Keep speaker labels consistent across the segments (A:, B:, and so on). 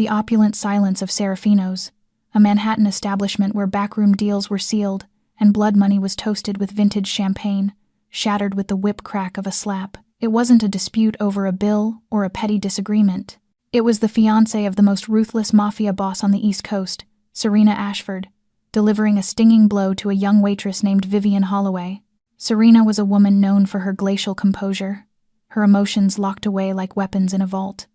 A: The opulent silence of Serafino's, a Manhattan establishment where backroom deals were sealed and blood money was toasted with vintage champagne, shattered with the whip crack of a slap. It wasn't a dispute over a bill or a petty disagreement. It was the fiancée of the most ruthless mafia boss on the East Coast, Serena Ashford, delivering a stinging blow to a young waitress named Vivian Holloway. Serena was a woman known for her glacial composure, her emotions locked away like weapons in a vault.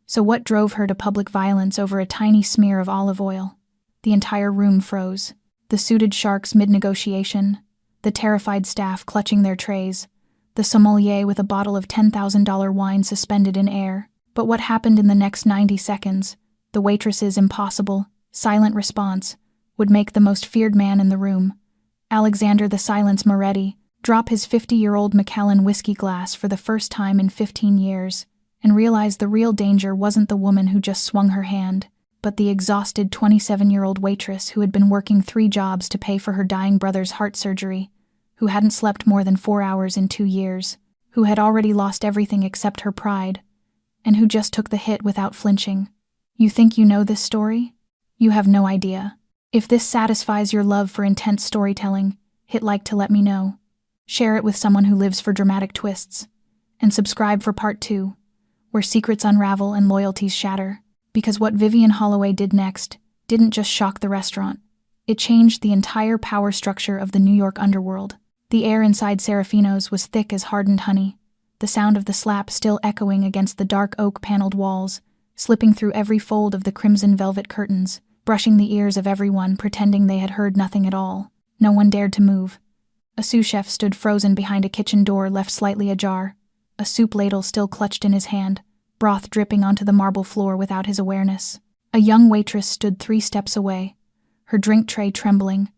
A: So what drove her to public violence over a tiny smear of olive oil? The entire room froze. The suited sharks mid-negotiation, the terrified staff clutching their trays, the sommelier with a bottle of $10,000 wine suspended in air. But what happened in the next 90 seconds, the waitress's impossible, silent response, would make the most feared man in the room, Alexander the Silence Moretti, drop his 50-year-old Macallan whiskey glass for the first time in 15 years, and realize the real danger wasn't the woman who just swung her hand, but the exhausted 27-year-old waitress who had been working 3 jobs to pay for her dying brother's heart surgery, who hadn't slept more than 4 hours in 2 years, who had already lost everything except her pride, and who just took the hit without flinching. You think you know this story? You have no idea. If this satisfies your love for intense storytelling, hit like to let me know. Share it with someone who lives for dramatic twists. And subscribe for part 2, where secrets unravel and loyalties shatter. Because what Vivian Holloway did next didn't just shock the restaurant. It changed the entire power structure of the New York underworld. The air inside Serafino's was thick as hardened honey, the sound of the slap still echoing against the dark oak-paneled walls, slipping through every fold of the crimson velvet curtains, brushing the ears of everyone, pretending they had heard nothing at all. No one dared to move. A sous chef stood frozen behind a kitchen door left slightly ajar, a soup ladle still clutched in his hand, broth dripping onto the marble floor without his awareness. A young waitress stood 3 steps away, her drink tray trembling,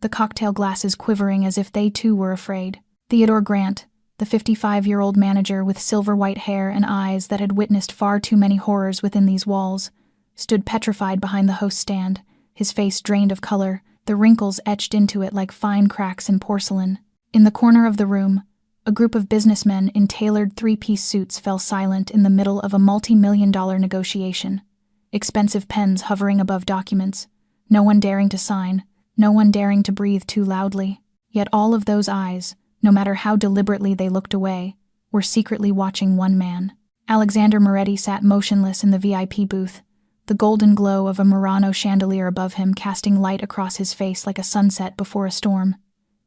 A: the cocktail glasses quivering as if they too were afraid. Theodore Grant, the 55-year-old manager with silver-white hair and eyes that had witnessed far too many horrors within these walls, stood petrified behind the host's stand, his face drained of color, the wrinkles etched into it like fine cracks in porcelain. In the corner of the room, a group of businessmen in tailored 3-piece suits fell silent in the middle of a multi-million-dollar negotiation, expensive pens hovering above documents, no one daring to sign, no one daring to breathe too loudly. Yet all of those eyes, no matter how deliberately they looked away, were secretly watching one man. Alexander Moretti sat motionless in the VIP booth, the golden glow of a Murano chandelier above him casting light across his face like a sunset before a storm.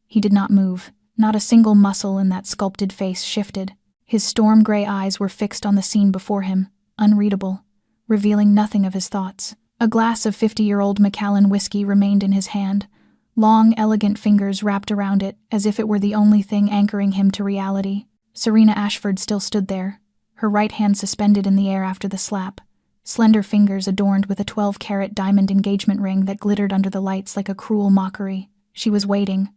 A: He did not move. Not a single muscle in that sculpted face shifted. His storm-gray eyes were fixed on the scene before him, unreadable, revealing nothing of his thoughts. A glass of 50-year-old Macallan whiskey remained in his hand, long, elegant fingers wrapped around it as if it were the only thing anchoring him to reality. Serena Ashford still stood there, her right hand suspended in the air after the slap, slender fingers adorned with a 12-carat diamond engagement ring that glittered under the lights like a cruel mockery. She was waiting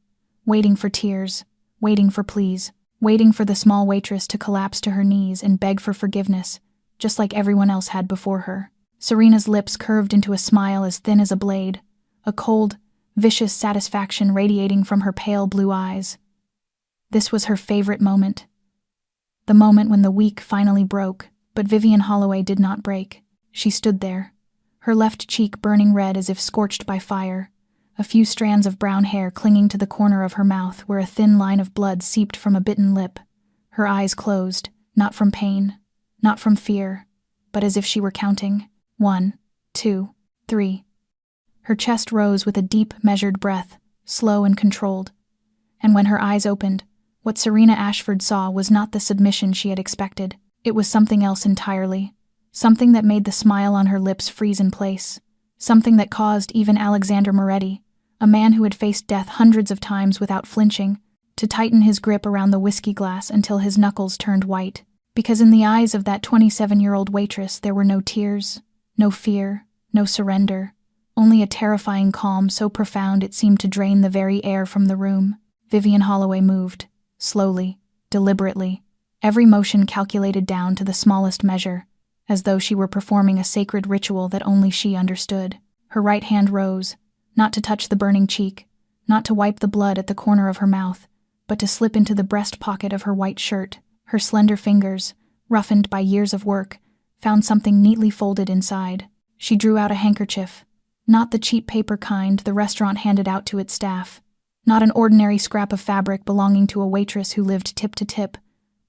A: for tears, waiting for pleas, waiting for the small waitress to collapse to her knees and beg for forgiveness, just like everyone else had before her. Serena's lips curved into a smile as thin as a blade, a cold, vicious satisfaction radiating from her pale blue eyes. This was her favorite moment. The moment when the week finally broke, but Vivian Holloway did not break. She stood there, her left cheek burning red as if scorched by fire, a few strands of brown hair clinging to the corner of her mouth where a thin line of blood seeped from a bitten lip. Her eyes closed, not from pain, not from fear, but as if she were counting. 1, 2, 3. Her chest rose with a deep, measured breath, slow and controlled. And when her eyes opened, what Serena Ashford saw was not the submission she had expected. It was something else entirely. Something that made the smile on her lips freeze in place. Something that caused even Alexander Moretti, a man who had faced death hundreds of times without flinching, to tighten his grip around the whiskey glass until his knuckles turned white. Because in the eyes of that 27-year-old waitress there were no tears, no fear, no surrender, only a terrifying calm so profound it seemed to drain the very air from the room. Vivian Holloway moved, slowly, deliberately, every motion calculated down to the smallest measure, as though she were performing a sacred ritual that only she understood. Her right hand rose, not to touch the burning cheek, not to wipe the blood at the corner of her mouth, but to slip into the breast pocket of her white shirt. Her slender fingers, roughened by years of work, found something neatly folded inside. She drew out a handkerchief. Not the cheap paper kind the restaurant handed out to its staff. Not an ordinary scrap of fabric belonging to a waitress who lived tip to tip,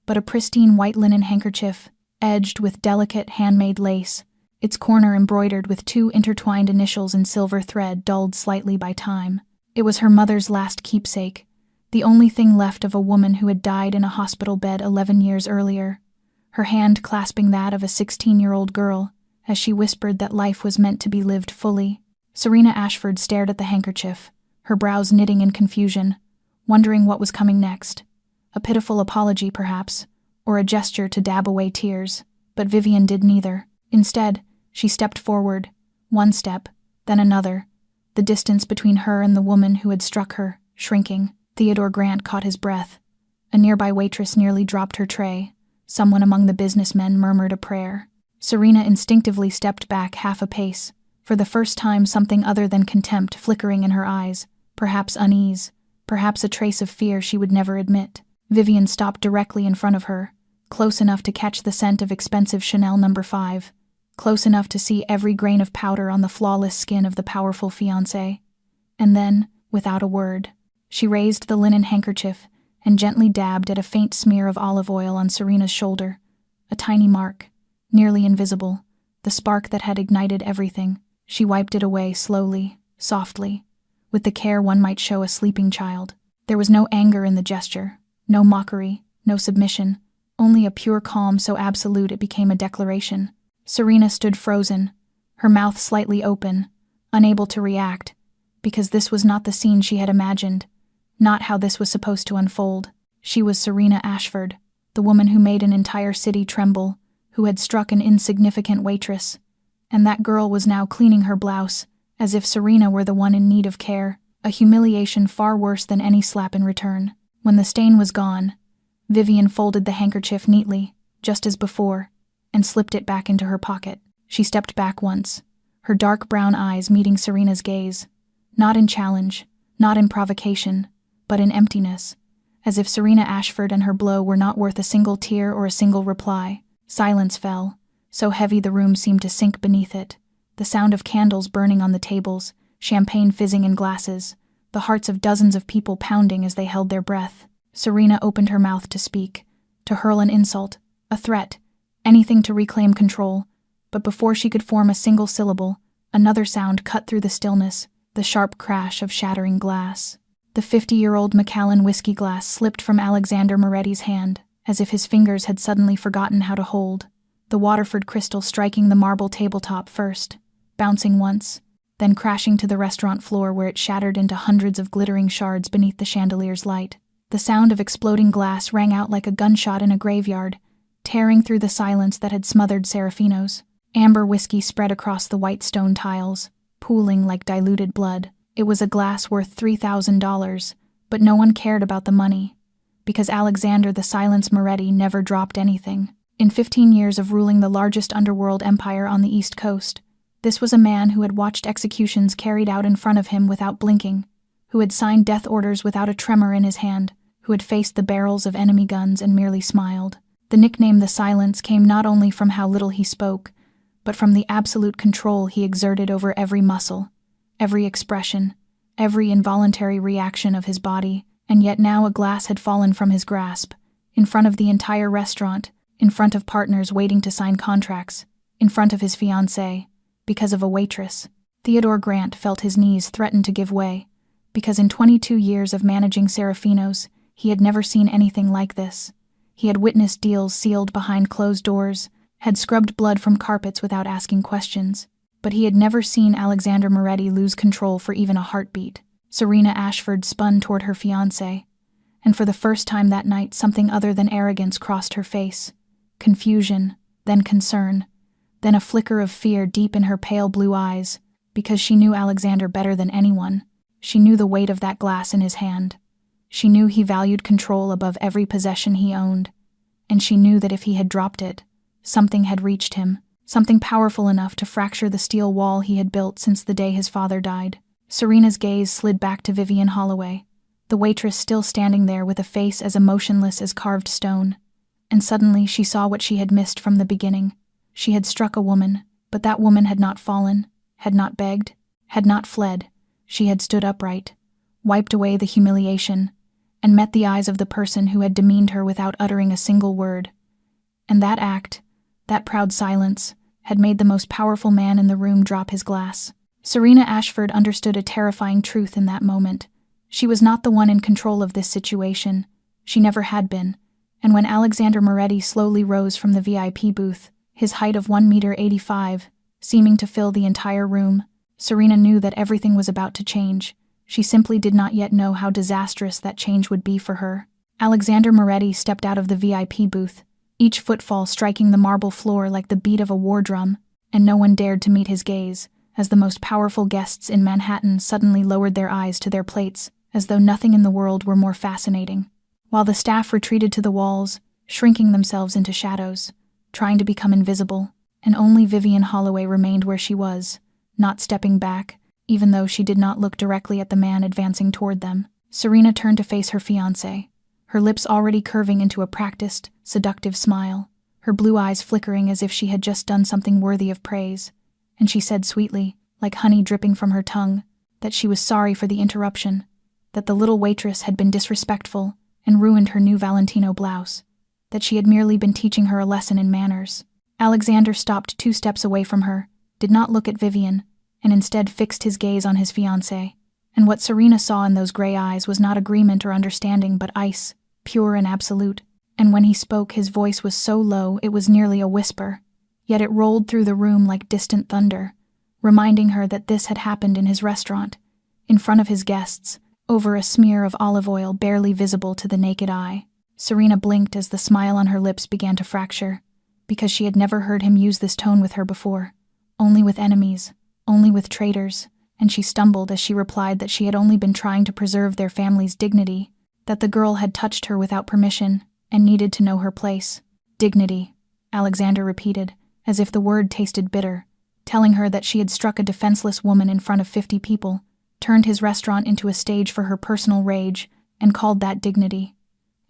A: but a pristine white linen handkerchief, edged with delicate handmade lace, its corner embroidered with 2 intertwined initials in silver thread dulled slightly by time. It was her mother's last keepsake, the only thing left of a woman who had died in a hospital bed 11 years earlier, her hand clasping that of a 16-year-old girl, as she whispered that life was meant to be lived fully. Serena Ashford stared at the handkerchief, her brows knitting in confusion, wondering what was coming next. A pitiful apology, perhaps, or a gesture to dab away tears, but Vivian did neither. Instead, she stepped forward, one step, then another, the distance between her and the woman who had struck her, shrinking. Theodore Grant caught his breath. A nearby waitress nearly dropped her tray. Someone among the businessmen murmured a prayer. Serena instinctively stepped back half a pace, for the first time something other than contempt flickering in her eyes, perhaps unease, perhaps a trace of fear she would never admit. Vivian stopped directly in front of her, close enough to catch the scent of expensive Chanel No. 5, close enough to see every grain of powder on the flawless skin of the powerful fiancé. And then, without a word, she raised the linen handkerchief and gently dabbed at a faint smear of olive oil on Serena's shoulder, a tiny mark, nearly invisible, the spark that had ignited everything. She wiped it away slowly, softly, with the care one might show a sleeping child. There was no anger in the gesture, no mockery, no submission, only a pure calm so absolute it became a declaration. Serena stood frozen, her mouth slightly open, unable to react, because this was not the scene she had imagined, not how this was supposed to unfold. She was Serena Ashford, the woman who made an entire city tremble, who had struck an insignificant waitress, and that girl was now cleaning her blouse, as if Serena were the one in need of care, a humiliation far worse than any slap in return. When the stain was gone, Vivian folded the handkerchief neatly, just as before, and slipped it back into her pocket. She stepped back once, her dark brown eyes meeting Serena's gaze, not in challenge, not in provocation, but in emptiness, as if Serena Ashford and her blow were not worth a single tear or a single reply. Silence fell, so heavy the room seemed to sink beneath it, the sound of candles burning on the tables, champagne fizzing in glasses, the hearts of dozens of people pounding as they held their breath. Serena opened her mouth to speak, to hurl an insult, a threat, anything to reclaim control, but before she could form a single syllable, another sound cut through the stillness, the sharp crash of shattering glass. The 50-year-old Macallan whiskey glass slipped from Alexander Moretti's hand, as if his fingers had suddenly forgotten how to hold, the Waterford crystal striking the marble tabletop first, bouncing once, then crashing to the restaurant floor where it shattered into hundreds of glittering shards beneath the chandelier's light. The sound of exploding glass rang out like a gunshot in a graveyard, tearing through the silence that had smothered Serafino's. Amber whiskey spread across the white stone tiles, pooling like diluted blood. It was a glass worth $3,000, but no one cared about the money, because Alexander the Silence Moretti never dropped anything. In 15 years of ruling the largest underworld empire on the East Coast, this was a man who had watched executions carried out in front of him without blinking, who had signed death orders without a tremor in his hand, who had faced the barrels of enemy guns and merely smiled. The nickname The Silence came not only from how little he spoke, but from the absolute control he exerted over every muscle, every expression, every involuntary reaction of his body. And yet now a glass had fallen from his grasp, in front of the entire restaurant, in front of partners waiting to sign contracts, in front of his fiancée, because of a waitress. Theodore Grant felt his knees threaten to give way, because in 22 years of managing Serafino's, he had never seen anything like this. He had witnessed deals sealed behind closed doors, had scrubbed blood from carpets without asking questions, but he had never seen Alexander Moretti lose control for even a heartbeat. Serena Ashford spun toward her fiancé, and for the first time that night something other than arrogance crossed her face. Confusion, then concern, then a flicker of fear deep in her pale blue eyes, because she knew Alexander better than anyone. She knew the weight of that glass in his hand. She knew he valued control above every possession he owned, and she knew that if he had dropped it, something had reached him, something powerful enough to fracture the steel wall he had built since the day his father died. Serena's gaze slid back to Vivian Holloway, the waitress still standing there with a face as emotionless as carved stone, and suddenly she saw what she had missed from the beginning. She had struck a woman, But that woman had not fallen, had not begged, had not fled. She had stood upright, wiped away the humiliation, and met the eyes of the person who had demeaned her without uttering a single word. And that act, that proud silence, had made the most powerful man in the room drop his glass. Serena Ashford understood a terrifying truth in that moment. She was not the one in control of this situation. She never had been. And when Alexander Moretti slowly rose from the VIP booth, his height of 1.85 meters, seeming to fill the entire room, Serena knew that everything was about to change. She simply did not yet know how disastrous that change would be for her. Alexander Moretti stepped out of the VIP booth, each footfall striking the marble floor like the beat of a war drum, and no one dared to meet his gaze, as the most powerful guests in Manhattan suddenly lowered their eyes to their plates, as though nothing in the world were more fascinating. While the staff retreated to the walls, shrinking themselves into shadows, trying to become invisible, and only Vivian Holloway remained where she was, not stepping back, even though she did not look directly at the man advancing toward them. Serena turned to face her fiancé, her lips already curving into a practiced, seductive smile, her blue eyes flickering as if she had just done something worthy of praise, and she said sweetly, like honey dripping from her tongue, that she was sorry for the interruption, that the little waitress had been disrespectful and ruined her new Valentino blouse, that she had merely been teaching her a lesson in manners. Alexander stopped 2 steps away from her, did not look at Vivian, and instead fixed his gaze on his fiancée. And what Serena saw in those gray eyes was not agreement or understanding, but ice, pure and absolute. And when he spoke, his voice was so low it was nearly a whisper, yet it rolled through the room like distant thunder, reminding her that this had happened in his restaurant, in front of his guests, over a smear of olive oil barely visible to the naked eye. Serena blinked as the smile on her lips began to fracture, because she had never heard him use this tone with her before, only with enemies, only with traitors, and she stumbled as she replied that she had only been trying to preserve their family's dignity, that the girl had touched her without permission and needed to know her place. Dignity, Alexander repeated, as if the word tasted bitter, telling her that she had struck a defenseless woman in front of 50 people, turned his restaurant into a stage for her personal rage, and called that dignity.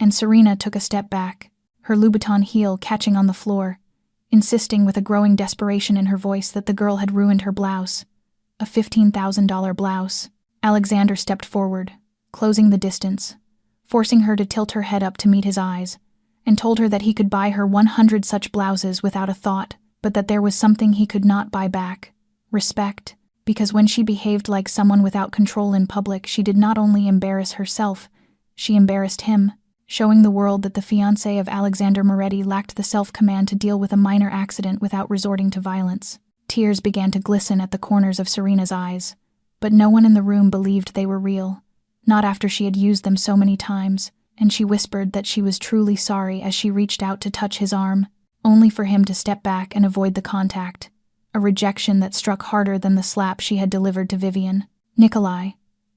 A: And Serena took a step back, her Louboutin heel catching on the floor, insisting with a growing desperation in her voice that the girl had ruined her blouse, a $15,000 blouse. Alexander stepped forward, closing the distance, forcing her to tilt her head up to meet his eyes, and told her that he could buy her 100 such blouses without a thought, but that there was something he could not buy back: respect, because when she behaved like someone without control in public, she did not only embarrass herself, she embarrassed him, showing the world that the fiancé of Alexander Moretti lacked the self-command to deal with a minor accident without resorting to violence. Tears began to glisten at the corners of Serena's eyes, but no one in the room believed they were real, not after she had used them so many times, and she whispered that she was truly sorry as she reached out to touch his arm, only for him to step back and avoid the contact, a rejection that struck harder than the slap she had delivered to Vivian. "Nikolai,"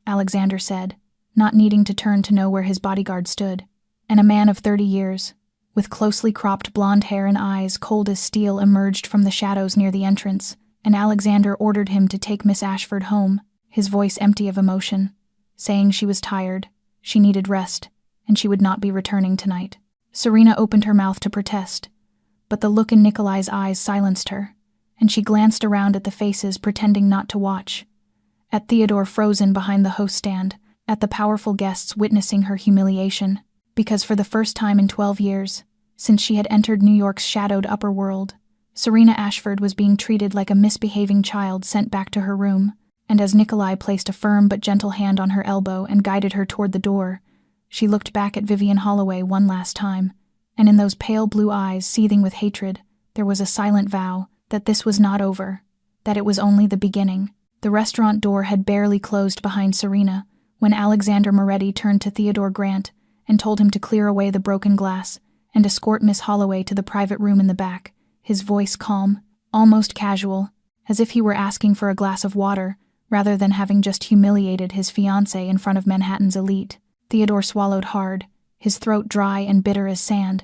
A: Alexander said, not needing to turn to know where his bodyguard stood, and a man of 30 years, with closely cropped blonde hair and eyes cold as steel, emerged from the shadows near the entrance, and Alexander ordered him to take Miss Ashford home, his voice empty of emotion, saying she was tired, she needed rest, and she would not be returning tonight. Serena opened her mouth to protest, but the look in Nikolai's eyes silenced her, and she glanced around at the faces pretending not to watch, at Theodore frozen behind the host stand, at the powerful guests witnessing her humiliation, because for the first time in 12 years, since she had entered New York's shadowed upper world, Serena Ashford was being treated like a misbehaving child sent back to her room, and as Nikolai placed a firm but gentle hand on her elbow and guided her toward the door, she looked back at Vivian Holloway one last time, and in those pale blue eyes seething with hatred, there was a silent vow that this was not over, that it was only the beginning. The restaurant door had barely closed behind Serena when Alexander Moretti turned to Theodore Grant and told him to clear away the broken glass and escort Miss Holloway to the private room in the back, his voice calm, almost casual, as if he were asking for a glass of water rather than having just humiliated his fiancée in front of Manhattan's elite. Theodore swallowed hard, his throat dry and bitter as sand,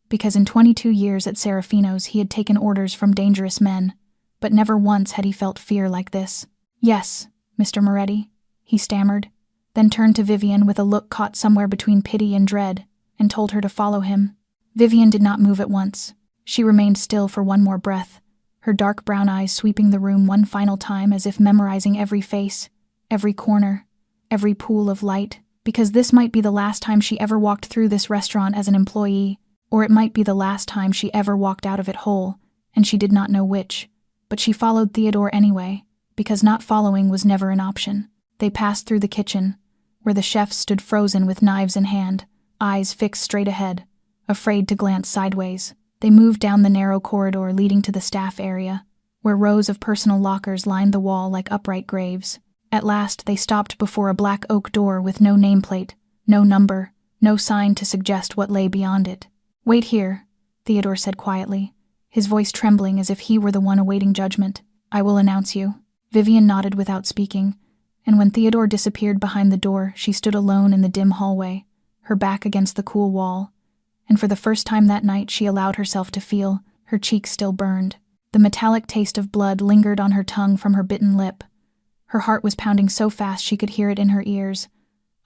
A: because in 22 years at Serafino's he had taken orders from dangerous men, but never once had he felt fear like this. "Yes, Mr. Moretti," he stammered, then turned to Vivian with a look caught somewhere between pity and dread, and told her to follow him. Vivian did not move at once. She remained still for one more breath, her dark brown eyes sweeping the room one final time as if memorizing every face, every corner, every pool of light, because this might be the last time she ever walked through this restaurant as an employee, or it might be the last time she ever walked out of it whole, and she did not know which. But she followed Theodore anyway, because not following was never an option. They passed through the kitchen, where the chef stood frozen with knives in hand, eyes fixed straight ahead, afraid to glance sideways. They moved down the narrow corridor leading to the staff area, where rows of personal lockers lined the wall like upright graves. At last they stopped before a black oak door with no nameplate, no number, no sign to suggest what lay beyond it. "Wait here," Theodore said quietly, his voice trembling as if he were the one awaiting judgment. "I will announce you." Vivian nodded without speaking, and when Theodore disappeared behind the door, she stood alone in the dim hallway, her back against the cool wall, and for the first time that night she allowed herself to feel her cheeks still burned. The metallic taste of blood lingered on her tongue from her bitten lip. Her heart was pounding so fast she could hear it in her ears,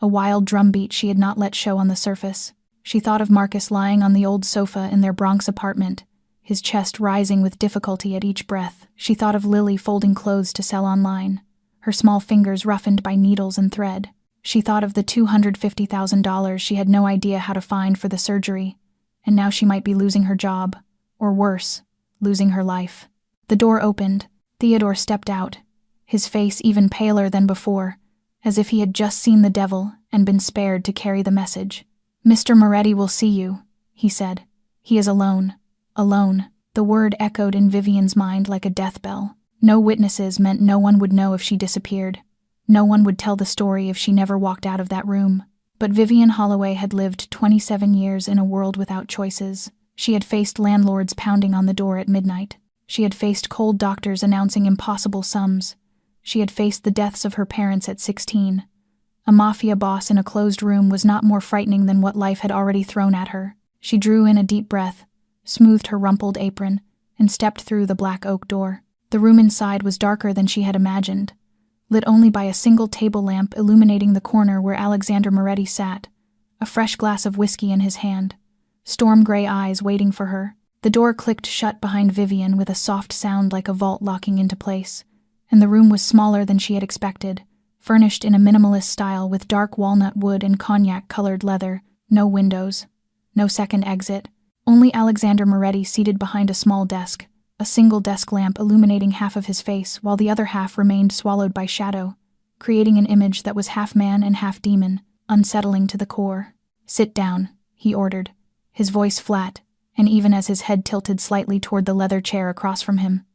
A: a wild drumbeat she had not let show on the surface. She thought of Marcus lying on the old sofa in their Bronx apartment, his chest rising with difficulty at each breath. She thought of Lily folding clothes to sell online, her small fingers roughened by needles and thread. She thought of the $250,000 she had no idea how to find for the surgery, and now she might be losing her job, or worse, losing her life. The door opened. Theodore stepped out, his face even paler than before, as if he had just seen the devil and been spared to carry the message. "Mr. Moretti will see you," he said. "He is alone." Alone. The word echoed in Vivian's mind like a death bell. No witnesses meant no one would know if she disappeared. No one would tell the story if she never walked out of that room. But Vivian Holloway had lived 27 years in a world without choices. She had faced landlords pounding on the door at midnight. She had faced cold doctors announcing impossible sums. She had faced the deaths of her parents at 16. A mafia boss in a closed room was not more frightening than what life had already thrown at her. She drew in a deep breath, smoothed her rumpled apron, and stepped through the black oak door. The room inside was darker than she had imagined, lit only by a single table lamp illuminating the corner where Alexander Moretti sat, a fresh glass of whiskey in his hand, storm-gray eyes waiting for her. The door clicked shut behind Vivian with a soft sound like a vault locking into place, and the room was smaller than she had expected, furnished in a minimalist style with dark walnut wood and cognac-colored leather, no windows, no second exit. Only Alexander Moretti seated behind a small desk, a single desk lamp illuminating half of his face while the other half remained swallowed by shadow, creating an image that was half man and half demon, unsettling to the core. "Sit down," he ordered, his voice flat, and even as his head tilted slightly toward the leather chair across from him.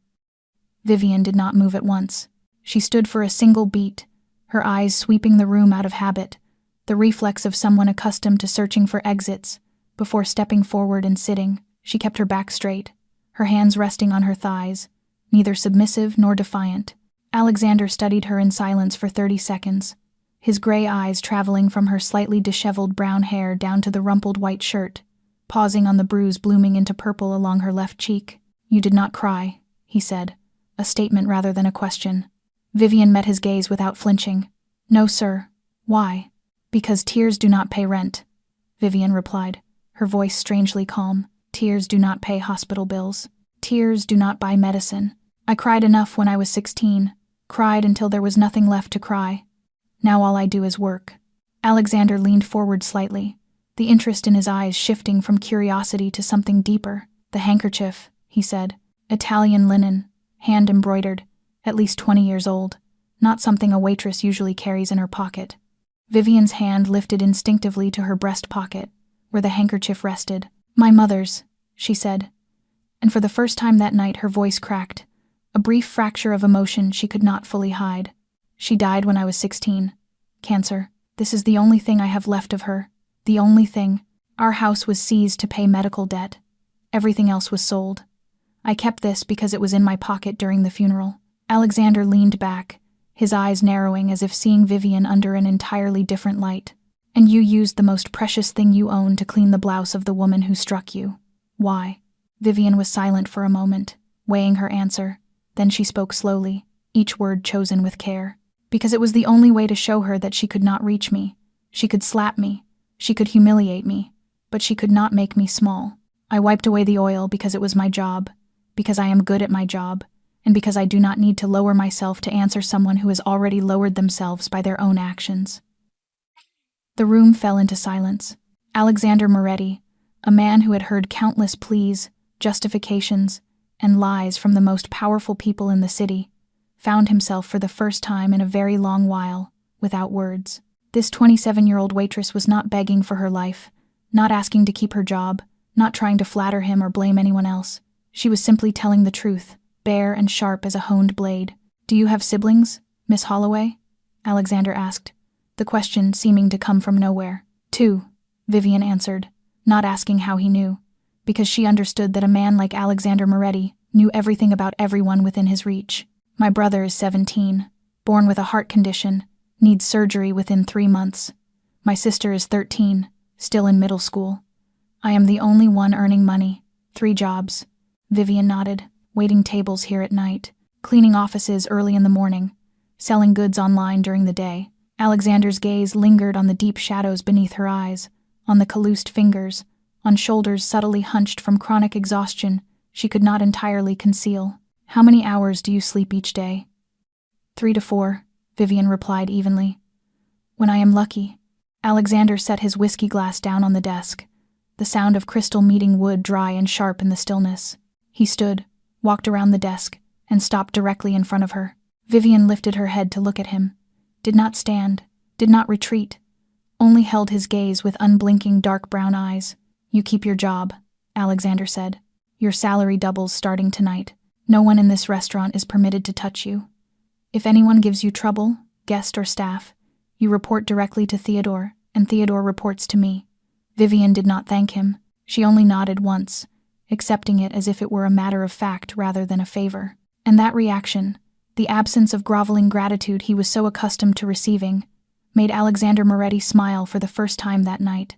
A: Vivian did not move at once. She stood for a single beat, her eyes sweeping the room out of habit, the reflex of someone accustomed to searching for exits. Before stepping forward and sitting, she kept her back straight, her hands resting on her thighs, neither submissive nor defiant. Alexander studied her in silence for 30 seconds, his gray eyes traveling from her slightly disheveled brown hair down to the rumpled white shirt, pausing on the bruise blooming into purple along her left cheek. "You did not cry," he said, a statement rather than a question. Vivian met his gaze without flinching. "No, sir." "Why?" "Because tears do not pay rent," Vivian replied, her voice strangely calm. "Tears do not pay hospital bills. Tears do not buy medicine. I cried enough when I was 16, cried until there was nothing left to cry. Now all I do is work." Alexander leaned forward slightly, the interest in his eyes shifting from curiosity to something deeper. "The handkerchief," he said. "Italian linen, hand-embroidered, at least 20 years old, not something a waitress usually carries in her pocket." Vivian's hand lifted instinctively to her breast pocket, where the handkerchief rested. "My mother's," she said, and for the first time that night her voice cracked, a brief fracture of emotion she could not fully hide. "She died when I was 16. Cancer. This is the only thing I have left of her. The only thing. Our house was seized to pay medical debt. Everything else was sold. I kept this because it was in my pocket during the funeral." Alexander leaned back, his eyes narrowing as if seeing Vivian under an entirely different light. "And you used the most precious thing you own to clean the blouse of the woman who struck you. Why?" Vivian was silent for a moment, weighing her answer. Then she spoke slowly, each word chosen with care. "Because it was the only way to show her that she could not reach me. She could slap me. She could humiliate me. But she could not make me small. I wiped away the oil because it was my job. because I am good at my job, and because I do not need to lower myself to answer someone who has already lowered themselves by their own actions." The room fell into silence. Alexander Moretti, a man who had heard countless pleas, justifications, and lies from the most powerful people in the city, found himself for the first time in a very long while, without words. This 27-year-old waitress was not begging for her life, not asking to keep her job, not trying to flatter him or blame anyone else. She was simply telling the truth, bare and sharp as a honed blade. "Do you have siblings, Miss Holloway?" Alexander asked, the question seeming to come from nowhere. "Two," Vivian answered, not asking how he knew, because she understood that a man like Alexander Moretti knew everything about everyone within his reach. "My brother is 17, born with a heart condition, needs surgery within 3 months. My sister is 13, still in middle school. I am the only one earning money, 3 jobs." Vivian nodded, waiting tables here at night, cleaning offices early in the morning, selling goods online during the day. Alexander's gaze lingered on the deep shadows beneath her eyes, on the calloused fingers, on shoulders subtly hunched from chronic exhaustion she could not entirely conceal. "How many hours do you sleep each day?" 3 to 4, Vivian replied evenly. "When I am lucky." Alexander set his whiskey glass down on the desk, the sound of crystal meeting wood dry and sharp in the stillness. He stood, walked around the desk, and stopped directly in front of her. Vivian lifted her head to look at him, did not stand, did not retreat, only held his gaze with unblinking dark brown eyes. "You keep your job," Alexander said. "Your salary doubles starting tonight. No one in this restaurant is permitted to touch you. If anyone gives you trouble, guest or staff, you report directly to Theodore, and Theodore reports to me." Vivian did not thank him. She only nodded once, accepting it as if it were a matter of fact rather than a favor. And that reaction, the absence of groveling gratitude he was so accustomed to receiving, made Alexander Moretti smile for the first time that night.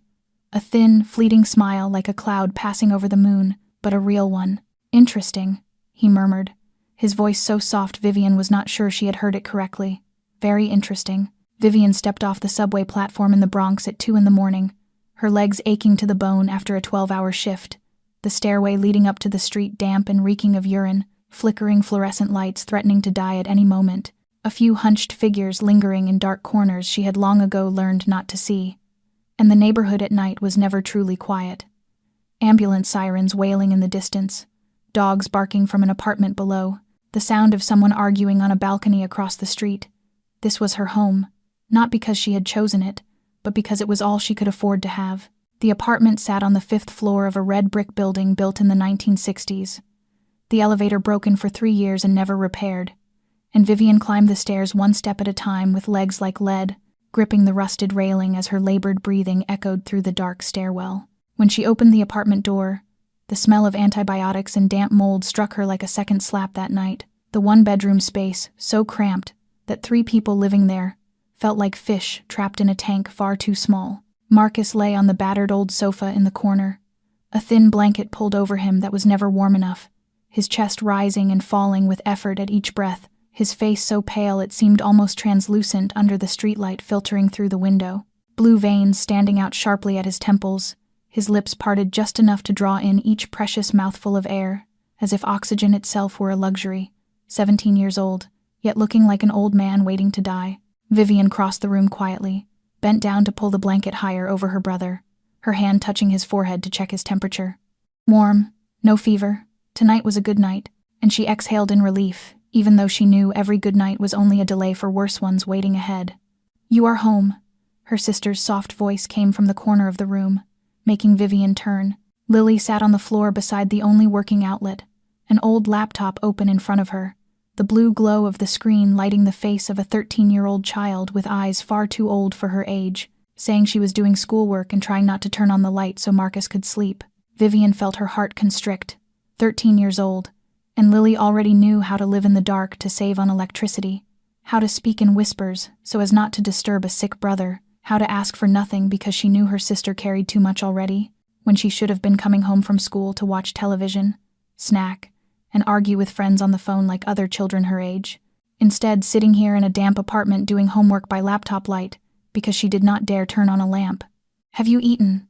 A: A thin, fleeting smile like a cloud passing over the moon, but a real one. "Interesting," he murmured, his voice so soft Vivian was not sure she had heard it correctly. "Very interesting." Vivian stepped off the subway platform in the Bronx at 2 in the morning, her legs aching to the bone after a 12-hour shift, the stairway leading up to the street damp and reeking of urine, flickering fluorescent lights threatening to die at any moment, a few hunched figures lingering in dark corners she had long ago learned not to see. And the neighborhood at night was never truly quiet. Ambulance sirens wailing in the distance, dogs barking from an apartment below, the sound of someone arguing on a balcony across the street. This was her home, not because she had chosen it, but because it was all she could afford to have. The apartment sat on the 5th floor of a red brick building built in the 1960s. The elevator broken for 3 years and never repaired, and Vivian climbed the stairs one step at a time with legs like lead, gripping the rusted railing as her labored breathing echoed through the dark stairwell. When she opened the apartment door, the smell of antibiotics and damp mold struck her like a second slap that night. The one-bedroom space, so cramped that 3 people living there felt like fish trapped in a tank far too small. Marcus lay on the battered old sofa in the corner, a thin blanket pulled over him that was never warm enough, his chest rising and falling with effort at each breath, his face so pale it seemed almost translucent under the streetlight filtering through the window, blue veins standing out sharply at his temples, his lips parted just enough to draw in each precious mouthful of air, as if oxygen itself were a luxury. 17 years old, yet looking like an old man waiting to die. Vivian crossed the room quietly, bent down to pull the blanket higher over her brother, her hand touching his forehead to check his temperature. Warm, no fever. Tonight was a good night, and she exhaled in relief, even though she knew every good night was only a delay for worse ones waiting ahead. "You are home." Her sister's soft voice came from the corner of the room, making Vivian turn. Lily sat on the floor beside the only working outlet, an old laptop open in front of her, the blue glow of the screen lighting the face of a 13-year-old child with eyes far too old for her age, saying she was doing schoolwork and trying not to turn on the light so Marcus could sleep. Vivian felt her heart constrict. 13 years old, and Lily already knew how to live in the dark to save on electricity, how to speak in whispers so as not to disturb a sick brother, how to ask for nothing because she knew her sister carried too much already, when she should have been coming home from school to watch television, snack, and argue with friends on the phone like other children her age. Instead, sitting here in a damp apartment doing homework by laptop light because she did not dare turn on a lamp. "Have you eaten?"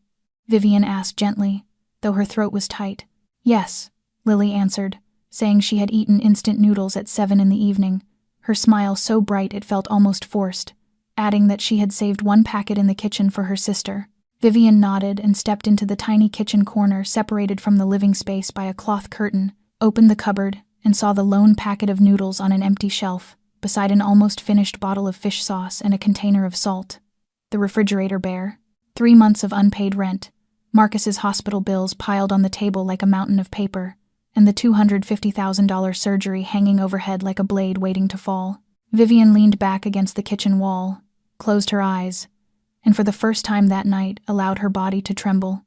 A: Vivian asked gently, though her throat was tight. "Yes," Lily answered, saying she had eaten instant noodles at 7 in the evening, her smile so bright it felt almost forced, adding that she had saved one packet in the kitchen for her sister. Vivian nodded and stepped into the tiny kitchen corner separated from the living space by a cloth curtain, opened the cupboard, and saw the lone packet of noodles on an empty shelf, beside an almost finished bottle of fish sauce and a container of salt. The refrigerator bare. 3 months of unpaid rent, Marcus's hospital bills piled on the table like a mountain of paper, and the $250,000 surgery hanging overhead like a blade waiting to fall. Vivian leaned back against the kitchen wall, closed her eyes, and for the first time that night allowed her body to tremble.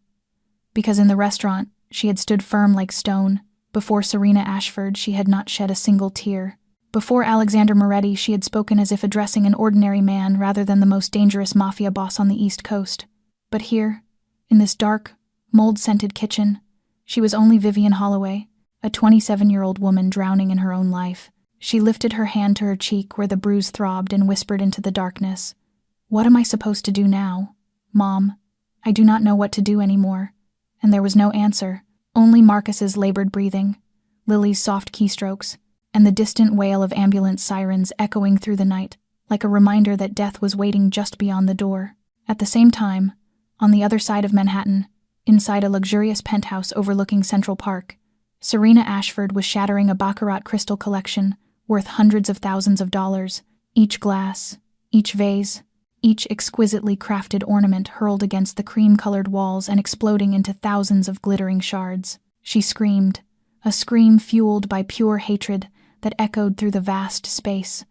A: Because in the restaurant, she had stood firm like stone. Before Serena Ashford, she had not shed a single tear. Before Alexander Moretti, she had spoken as if addressing an ordinary man rather than the most dangerous mafia boss on the East Coast. But here, in this dark, mold-scented kitchen, she was only Vivian Holloway, a 27-year-old woman drowning in her own life. She lifted her hand to her cheek where the bruise throbbed and whispered into the darkness, "What am I supposed to do now? Mom, I do not know what to do anymore." And there was no answer, only Marcus's labored breathing, Lily's soft keystrokes, and the distant wail of ambulance sirens echoing through the night, like a reminder that death was waiting just beyond the door. At the same time, on the other side of Manhattan, inside a luxurious penthouse overlooking Central Park, Serena Ashford was shattering a baccarat crystal collection worth hundreds of thousands of dollars, each glass, each vase, each exquisitely crafted ornament hurled against the cream-colored walls and exploding into thousands of glittering shards. She screamed, a scream fueled by pure hatred that echoed through the vast space,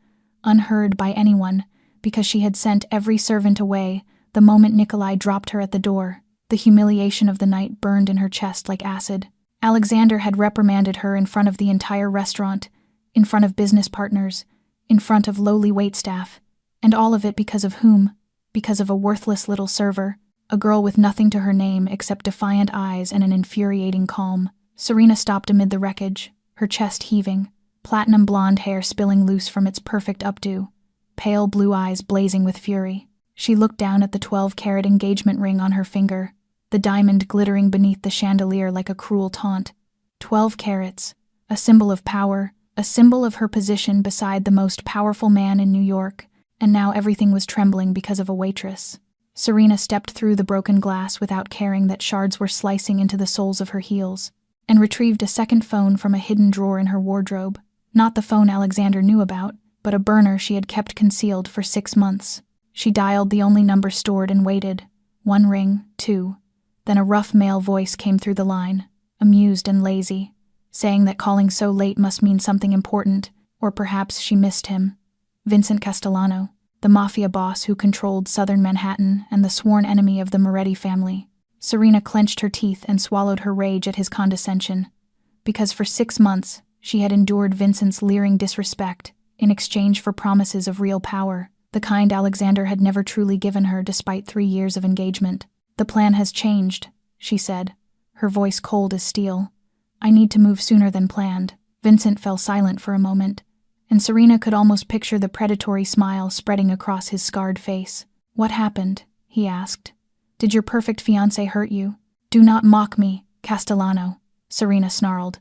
A: unheard by anyone because she had sent every servant away the moment Nikolai dropped her at the door. The humiliation of the night burned in her chest like acid. Alexander had reprimanded her in front of the entire restaurant, in front of business partners, in front of lowly waitstaff, and all of it because of whom? Because of a worthless little server, a girl with nothing to her name except defiant eyes and an infuriating calm. Serena stopped amid the wreckage, her chest heaving, platinum blonde hair spilling loose from its perfect updo, pale blue eyes blazing with fury. She looked down at the 12-carat engagement ring on her finger, the diamond glittering beneath the chandelier like a cruel taunt. 12 carats, a symbol of power, a symbol of her position beside the most powerful man in New York, and now everything was trembling because of a waitress. Serena stepped through the broken glass without caring that shards were slicing into the soles of her heels, and retrieved a second phone from a hidden drawer in her wardrobe. Not the phone Alexander knew about, but a burner she had kept concealed for 6 months. She dialed the only number stored and waited. 1 ring, 2. Then a rough male voice came through the line, amused and lazy, saying that calling so late must mean something important, or perhaps she missed him. Vincent Castellano, the mafia boss who controlled southern Manhattan and the sworn enemy of the Moretti family. Serena clenched her teeth and swallowed her rage at his condescension, because for 6 months she had endured Vincent's leering disrespect in exchange for promises of real power, the kind Alexander had never truly given her despite 3 years of engagement. "The plan has changed," she said, her voice cold as steel. "I need to move sooner than planned." Vincent fell silent for a moment, and Serena could almost picture the predatory smile spreading across his scarred face. "What happened?" he asked. "Did your perfect fiancé hurt you?" "Do not mock me, Castellano," Serena snarled.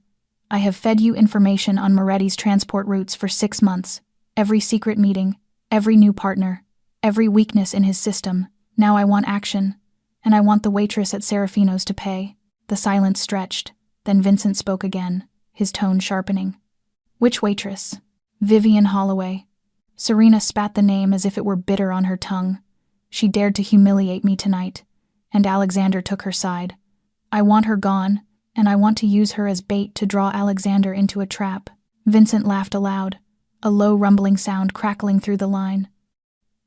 A: "I have fed you information on Moretti's transport routes for 6 months. Every secret meeting, every new partner, every weakness in his system. Now I want action, and I want the waitress at Serafino's to pay." The silence stretched, then Vincent spoke again, his tone sharpening. "Which waitress?" "Vivian Holloway." Serena spat the name as if it were bitter on her tongue. "She dared to humiliate me tonight," and Alexander took her side. "I want her gone, and I want to use her as bait to draw Alexander into a trap." Vincent laughed aloud, a low rumbling sound crackling through the line.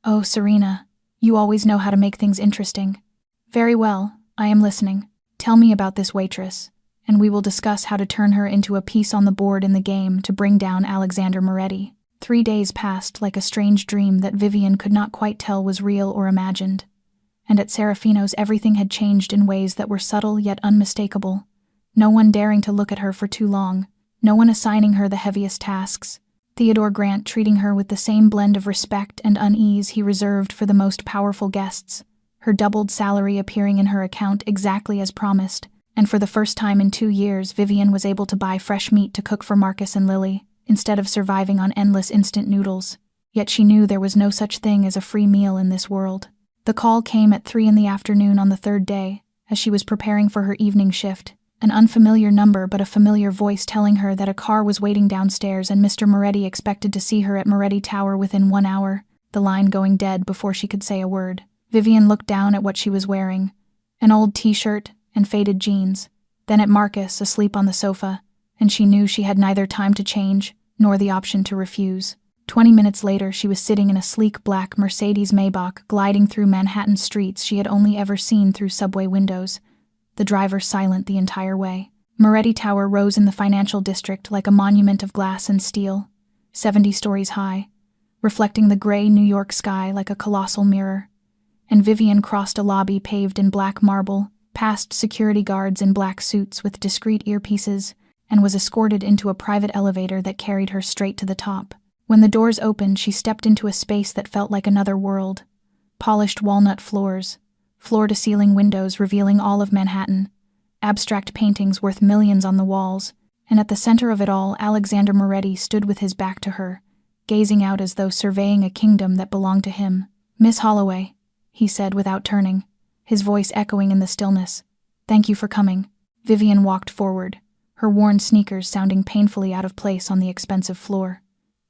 A: "Oh, Serena, you always know how to make things interesting." "Very well, I am listening. Tell me about this waitress, and we will discuss how to turn her into a piece on the board in the game to bring down Alexander Moretti." 3 days passed like a strange dream that Vivian could not quite tell was real or imagined, and at Serafino's everything had changed in ways that were subtle yet unmistakable. No one daring to look at her for too long, no one assigning her the heaviest tasks, Theodore Grant treating her with the same blend of respect and unease he reserved for the most powerful guests, her doubled salary appearing in her account exactly as promised, And for the first time in 2 years, Vivian was able to buy fresh meat to cook for Marcus and Lily, instead of surviving on endless instant noodles. Yet she knew there was no such thing as a free meal in this world. The call came at 3 p.m. on the third day, as she was preparing for her evening shift. An unfamiliar number but a familiar voice telling her that a car was waiting downstairs and Mr. Moretti expected to see her at Moretti Tower within 1 hour, the line going dead before she could say a word. Vivian looked down at what she was wearing, an old t-shirt and faded jeans, then at Marcus asleep on the sofa, and she knew she had neither time to change nor the option to refuse. 20 minutes later, she was sitting in a sleek black Mercedes Maybach gliding through Manhattan streets she had only ever seen through subway windows, the driver silent the entire way. Moretti Tower rose in the financial district like a monument of glass and steel, 70 stories high, reflecting the gray New York sky like a colossal mirror. And Vivian crossed a lobby paved in black marble, past security guards in black suits with discreet earpieces, and was escorted into a private elevator that carried her straight to the top. When the doors opened, she stepped into a space that felt like another world. Polished walnut floors, floor-to-ceiling windows revealing all of Manhattan, abstract paintings worth millions on the walls, and at the center of it all, Alexander Moretti stood with his back to her, gazing out as though surveying a kingdom that belonged to him. "Miss Holloway," he said without turning, his voice echoing in the stillness. "Thank you for coming." Vivian walked forward, her worn sneakers sounding painfully out of place on the expensive floor.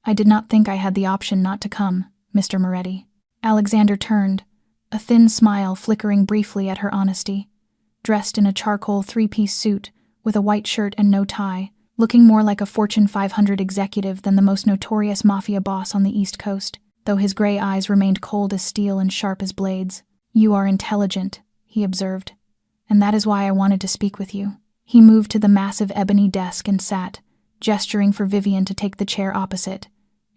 A: "I did not think I had the option not to come, Mr. Moretti." Alexander turned, a thin smile flickering briefly at her honesty. Dressed in a charcoal 3-piece suit, with a white shirt and no tie, looking more like a Fortune 500 executive than the most notorious Mafia boss on the East Coast, though his gray eyes remained cold as steel and sharp as blades. "You are intelligent," he observed, "and that is why I wanted to speak with you." He moved to the massive ebony desk and sat, gesturing for Vivian to take the chair opposite,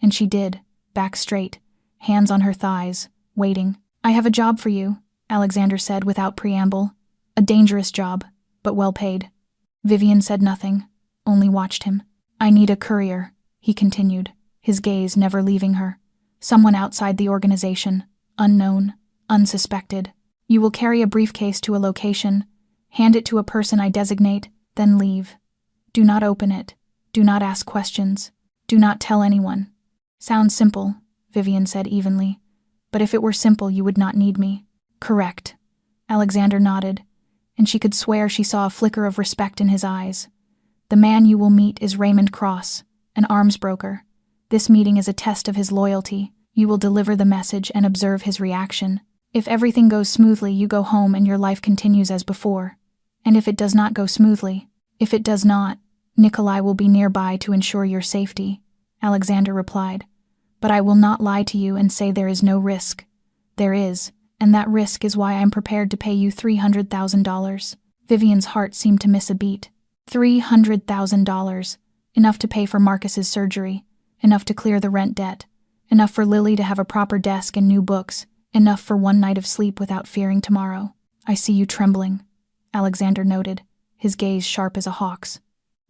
A: and she did, back straight, hands on her thighs, waiting. "I have a job for you," Alexander said without preamble. "A dangerous job, but well paid." Vivian said nothing, only watched him. "I need a courier," he continued, his gaze never leaving her. "Someone outside the organization, unknown, unsuspected. You will carry a briefcase to a location, hand it to a person I designate, then leave. Do not open it. Do not ask questions. Do not tell anyone." "Sounds simple," Vivian said evenly. "But if it were simple, you would not need me." "Correct." Alexander nodded, and she could swear she saw a flicker of respect in his eyes. "The man you will meet is Raymond Cross, an arms broker. This meeting is a test of his loyalty. You will deliver the message and observe his reaction. If everything goes smoothly, you go home and your life continues as before. And if it does not go smoothly, if it does not, Nikolai will be nearby to ensure your safety," Alexander replied. "But I will not lie to you and say there is no risk. There is, and that risk is why I am prepared to pay you $300,000. Vivian's heart seemed to miss a beat. $300,000, enough to pay for Marcus's surgery, enough to clear the rent debt, enough for Lily to have a proper desk and new books, enough for one night of sleep without fearing tomorrow. "I see you trembling," Alexander noted, his gaze sharp as a hawk's.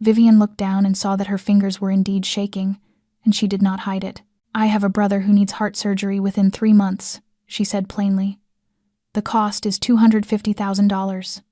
A: Vivian looked down and saw that her fingers were indeed shaking, and she did not hide it. "I have a brother who needs heart surgery within 3 months, she said plainly. "The cost is $250,000.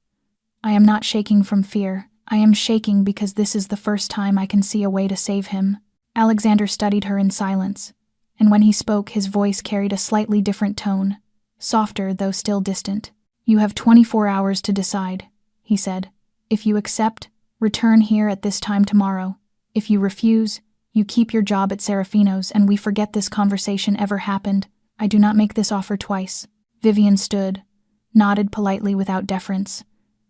A: I am not shaking from fear. I am shaking because this is the first time I can see a way to save him." Alexander studied her in silence, and when he spoke, his voice carried a slightly different tone, softer though still distant. "You have 24 hours to decide," he said. "If you accept, return here at this time tomorrow. If you refuse, you keep your job at Serafino's and we forget this conversation ever happened. I do not make this offer twice." Vivian stood, nodded politely without deference,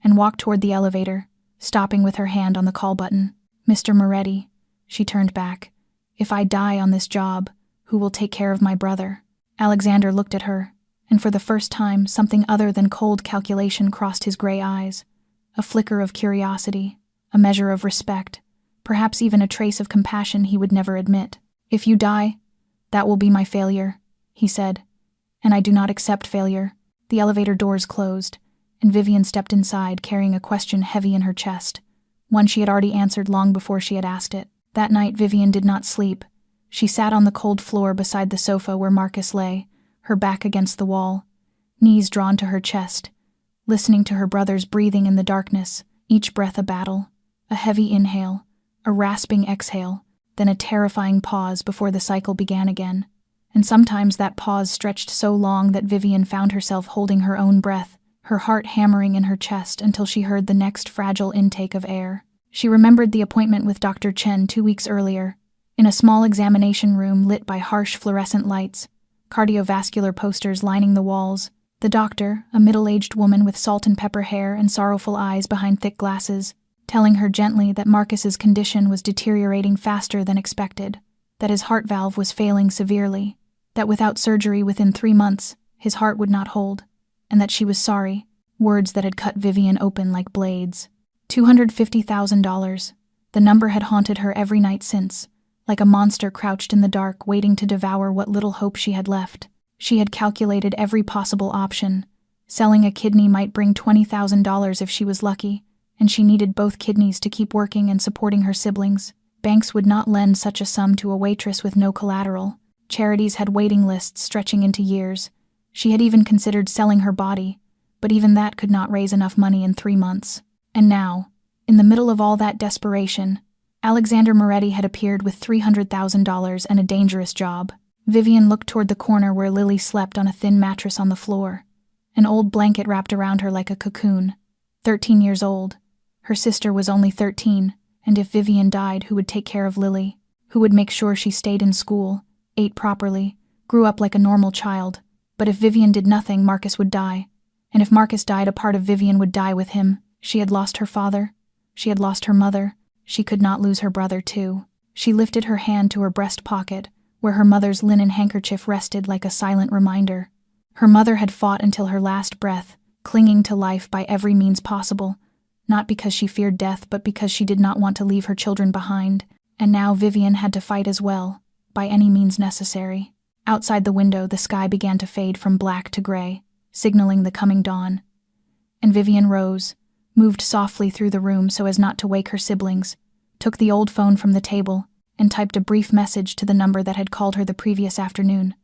A: and walked toward the elevator, stopping with her hand on the call button. "Mr. Moretti," she turned back, "if I die on this job, who will take care of my brother?" Alexander looked at her, and for the first time something other than cold calculation crossed his gray eyes, a flicker of curiosity, a measure of respect, perhaps even a trace of compassion he would never admit. "If you die, that will be my failure," he said, "and I do not accept failure." The elevator doors closed, and Vivian stepped inside carrying a question heavy in her chest, one she had already answered long before she had asked it. That night Vivian did not sleep. She sat on the cold floor beside the sofa where Marcus lay, her back against the wall, knees drawn to her chest, listening to her brother's breathing in the darkness, each breath a battle, a heavy inhale, a rasping exhale, then a terrifying pause before the cycle began again. And sometimes that pause stretched so long that Vivian found herself holding her own breath, her heart hammering in her chest until she heard the next fragile intake of air. She remembered the appointment with Dr. Chen 2 weeks earlier, in a small examination room lit by harsh fluorescent lights, cardiovascular posters lining the walls. The doctor, a middle-aged woman with salt and pepper hair and sorrowful eyes behind thick glasses, telling her gently that Marcus's condition was deteriorating faster than expected, that his heart valve was failing severely, that without surgery within 3 months, his heart would not hold, and that she was sorry, words that had cut Vivian open like blades. $250,000. The number had haunted her every night since, like a monster crouched in the dark waiting to devour what little hope she had left. She had calculated every possible option. Selling a kidney might bring $20,000 if she was lucky, and she needed both kidneys to keep working and supporting her siblings. Banks would not lend such a sum to a waitress with no collateral. Charities had waiting lists stretching into years. She had even considered selling her body, but even that could not raise enough money in 3 months. And now, in the middle of all that desperation, Alexander Moretti had appeared with $300,000 and a dangerous job. Vivian looked toward the corner where Lily slept on a thin mattress on the floor, an old blanket wrapped around her like a cocoon. 13 years old. Her sister was only 13, and if Vivian died, who would take care of Lily? Who would make sure she stayed in school, ate properly, grew up like a normal child? But if Vivian did nothing, Marcus would die. And if Marcus died, a part of Vivian would die with him. She had lost her father. She had lost her mother. She could not lose her brother, too. She lifted her hand to her breast pocket, where her mother's linen handkerchief rested like a silent reminder. Her mother had fought until her last breath, clinging to life by every means possible, not because she feared death, but because she did not want to leave her children behind. And now Vivian had to fight as well, by any means necessary. Outside the window, the sky began to fade from black to gray, signaling the coming dawn. And Vivian rose, moved softly through the room so as not to wake her siblings, took the old phone from the table, and typed a brief message to the number that had called her the previous afternoon.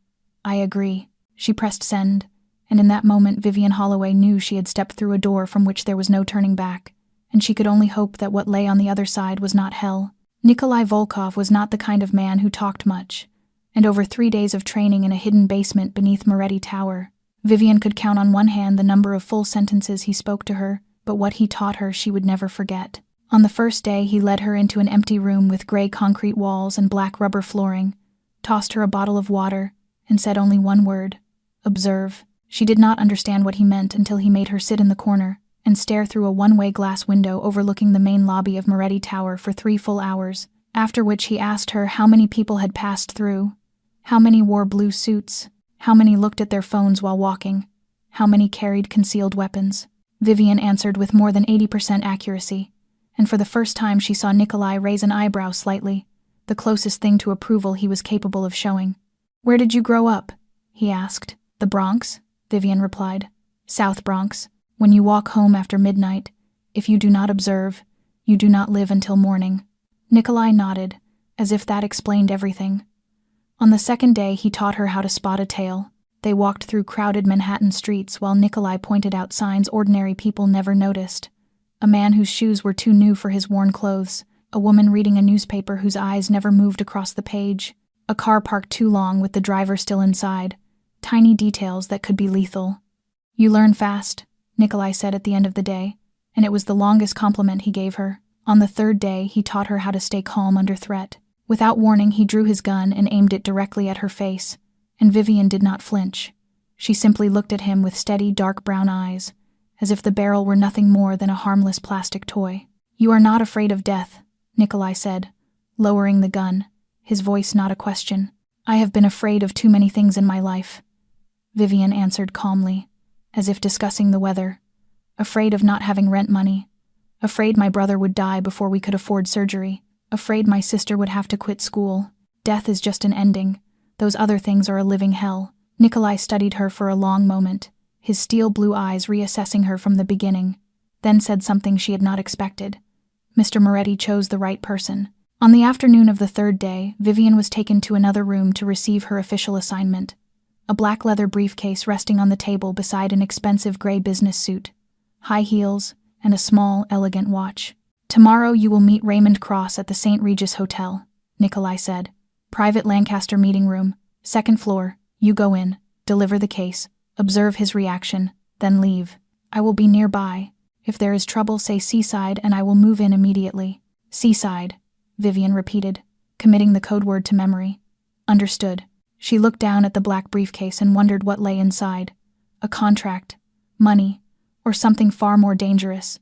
A: "I agree." She pressed send, and in that moment Vivian Holloway knew she had stepped through a door from which there was no turning back, and she could only hope that what lay on the other side was not hell. Nikolai Volkov was not the kind of man who talked much, and over 3 days of training in a hidden basement beneath Moretti Tower, Vivian could count on one hand the number of full sentences he spoke to her, but what he taught her she would never forget. On the first day, he led her into an empty room with gray concrete walls and black rubber flooring, tossed her a bottle of water, and said only one word: "Observe." She did not understand what he meant until he made her sit in the corner and stare through a one-way glass window overlooking the main lobby of Moretti Tower for 3 full hours, after which he asked her how many people had passed through, how many wore blue suits, how many looked at their phones while walking, how many carried concealed weapons. Vivian answered with more than 80% accuracy, and for the first time she saw Nikolai raise an eyebrow slightly, the closest thing to approval he was capable of showing. "Where did you grow up?" he asked. "The Bronx," Vivian replied. "South Bronx. When you walk home after midnight, if you do not observe, you do not live until morning." Nikolai nodded, as if that explained everything. On the second day, he taught her how to spot a tail. They walked through crowded Manhattan streets while Nikolai pointed out signs ordinary people never noticed. A man whose shoes were too new for his worn clothes, a woman reading a newspaper whose eyes never moved across the page, a car parked too long with the driver still inside, tiny details that could be lethal. "You learn fast," Nikolai said at the end of the day, and it was the longest compliment he gave her. On the third day, he taught her how to stay calm under threat. Without warning, he drew his gun and aimed it directly at her face, and Vivian did not flinch. She simply looked at him with steady, dark brown eyes, as if the barrel were nothing more than a harmless plastic toy. "You are not afraid of death," Nikolai said, lowering the gun, his voice not a question. "I have been afraid of too many things in my life," Vivian answered calmly, as if discussing the weather. "Afraid of not having rent money. Afraid my brother would die before we could afford surgery. Afraid my sister would have to quit school. Death is just an ending. Those other things are a living hell." Nikolai studied her for a long moment, his steel blue eyes reassessing her from the beginning, then said something she had not expected. Mr. Moretti chose the right person. On the afternoon of the third day, Vivian was taken to another room to receive her official assignment, a black leather briefcase resting on the table beside an expensive gray business suit, high heels, and a small, elegant watch. "Tomorrow you will meet Raymond Cross at the St. Regis Hotel," Nikolai said. "Private Lancaster meeting room, 2nd floor. You go in, deliver the case, observe his reaction, then leave. I will be nearby. If there is trouble, say Seaside and I will move in immediately." "Seaside," Vivian repeated, committing the code word to memory. "Understood." She looked down at the black briefcase and wondered what lay inside. A contract, money, or something far more dangerous.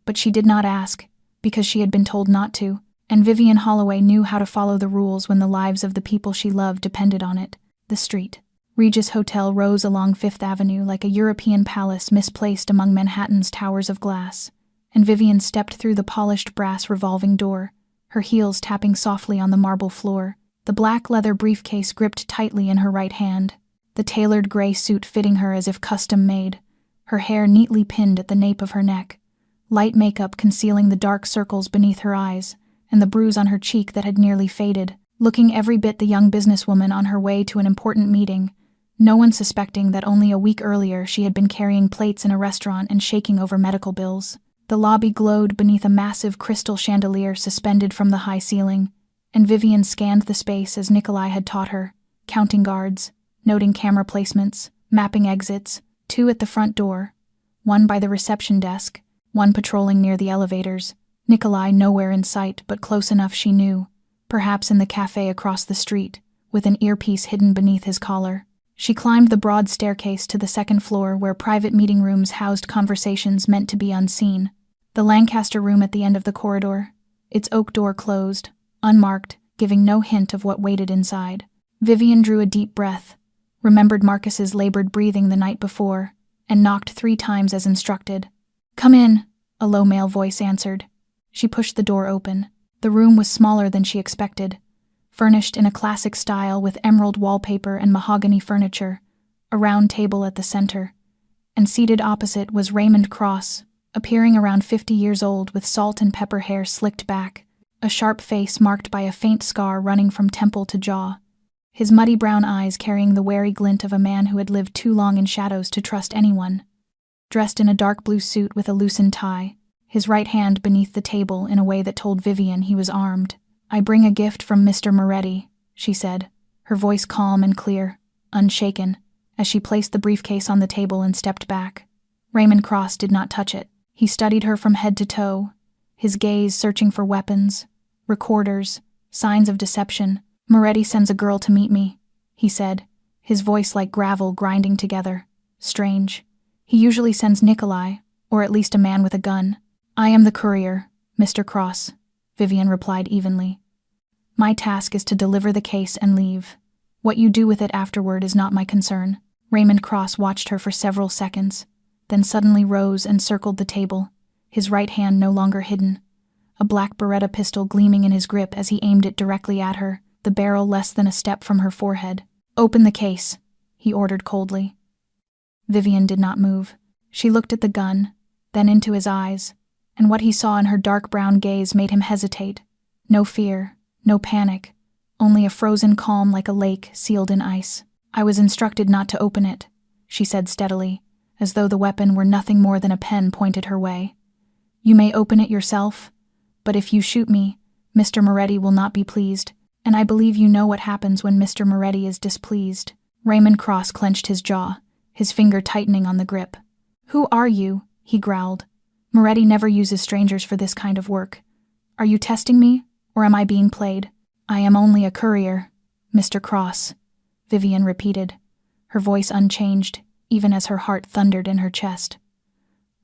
A: But she did not ask, because she had been told not to, and Vivian Holloway knew how to follow the rules when the lives of the people she loved depended on it. The street. Regis Hotel rose along 5th Avenue like a European palace misplaced among Manhattan's towers of glass, and Vivian stepped through the polished brass revolving door, her heels tapping softly on the marble floor, the black leather briefcase gripped tightly in her right hand, the tailored gray suit fitting her as if custom-made, her hair neatly pinned at the nape of her neck, light makeup concealing the dark circles beneath her eyes, and the bruise on her cheek that had nearly faded, looking every bit the young businesswoman on her way to an important meeting, no one suspecting that only a week earlier she had been carrying plates in a restaurant and shaking over medical bills. The lobby glowed beneath a massive crystal chandelier suspended from the high ceiling, and Vivian scanned the space as Nikolai had taught her, counting guards, noting camera placements, mapping exits, 2 at the front door, 1 by the reception desk, 1 patrolling near the elevators, Nikolai nowhere in sight but close enough she knew, perhaps in the cafe across the street, with an earpiece hidden beneath his collar. She climbed the broad staircase to the 2nd floor where private meeting rooms housed conversations meant to be unseen. The Lancaster room at the end of the corridor, its oak door closed, unmarked, giving no hint of what waited inside. Vivian drew a deep breath, remembered Marcus's labored breathing the night before, and knocked 3 times as instructed. "Come in," a low male voice answered. She pushed the door open. The room was smaller than she expected, furnished in a classic style with emerald wallpaper and mahogany furniture, a round table at the center, and seated opposite was Raymond Cross, appearing around 50 years old with salt and pepper hair slicked back, a sharp face marked by a faint scar running from temple to jaw, his muddy brown eyes carrying the wary glint of a man who had lived too long in shadows to trust anyone. Dressed in a dark blue suit with a loosened tie, his right hand beneath the table in a way that told Vivian he was armed. "I bring a gift from Mr. Moretti," she said, her voice calm and clear, unshaken, as she placed the briefcase on the table and stepped back. Raymond Cross did not touch it. He studied her from head to toe, his gaze searching for weapons, recorders, signs of deception. "Moretti sends a girl to meet me," he said, his voice like gravel grinding together. "Strange. He usually sends Nikolai, or at least a man with a gun." "I am the courier, Mr. Cross," Vivian replied evenly. "My task is to deliver the case and leave. What you do with it afterward is not my concern." Raymond Cross watched her for several seconds, then suddenly rose and circled the table, his right hand no longer hidden, a black Beretta pistol gleaming in his grip as he aimed it directly at her, the barrel less than a step from her forehead. "Open the case," he ordered coldly. Vivian did not move. She looked at the gun, then into his eyes, and what he saw in her dark brown gaze made him hesitate. No fear, no panic, only a frozen calm like a lake sealed in ice. "I was instructed not to open it," she said steadily, as though the weapon were nothing more than a pen pointed her way. "You may open it yourself, but if you shoot me, Mr. Moretti will not be pleased, and I believe you know what happens when Mr. Moretti is displeased." Raymond Cross clenched his jaw, his finger tightening on the grip. "Who are you?" he growled. "Moretti never uses strangers for this kind of work. Are you testing me, or am I being played?" "I am only a courier, Mr. Cross," Vivian repeated, her voice unchanged, even as her heart thundered in her chest.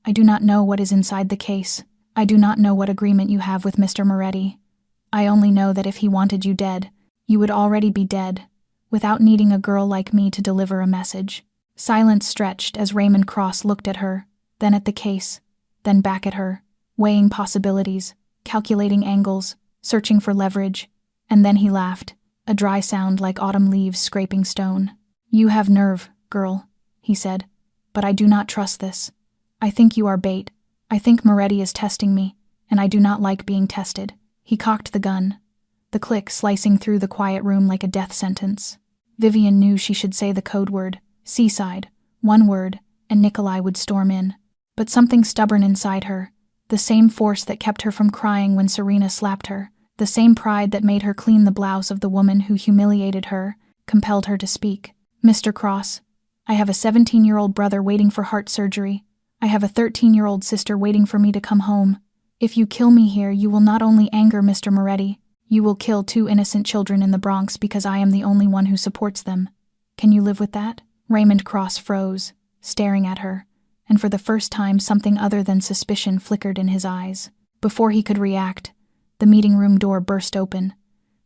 A: "I do not know what is inside the case. I do not know what agreement you have with Mr. Moretti. I only know that if he wanted you dead, you would already be dead, without needing a girl like me to deliver a message." Silence stretched as Raymond Cross looked at her, then at the case, then back at her, weighing possibilities, calculating angles, searching for leverage, and then he laughed, a dry sound like autumn leaves scraping stone. "You have nerve, girl," he said, "but I do not trust this. I think you are bait. I think Moretti is testing me, and I do not like being tested." He cocked the gun, the click slicing through the quiet room like a death sentence. Vivian knew she should say the code word, "Seaside," one word, and Nikolai would storm in. But something stubborn inside her, The same force that kept her from crying when Serena slapped her, the same pride that made her clean the blouse of the woman who humiliated her, compelled her to speak. "Mr. Cross, I have a 17-year-old brother waiting for heart surgery. I have a 13-year-old sister waiting for me to come home. If you kill me here, you will not only anger Mr. Moretti, you will kill 2 innocent children in the Bronx because I am the only one who supports them. Can you live with that?" Raymond Cross froze, staring at her, and for the first time something other than suspicion flickered in his eyes. Before he could react, the meeting room door burst open.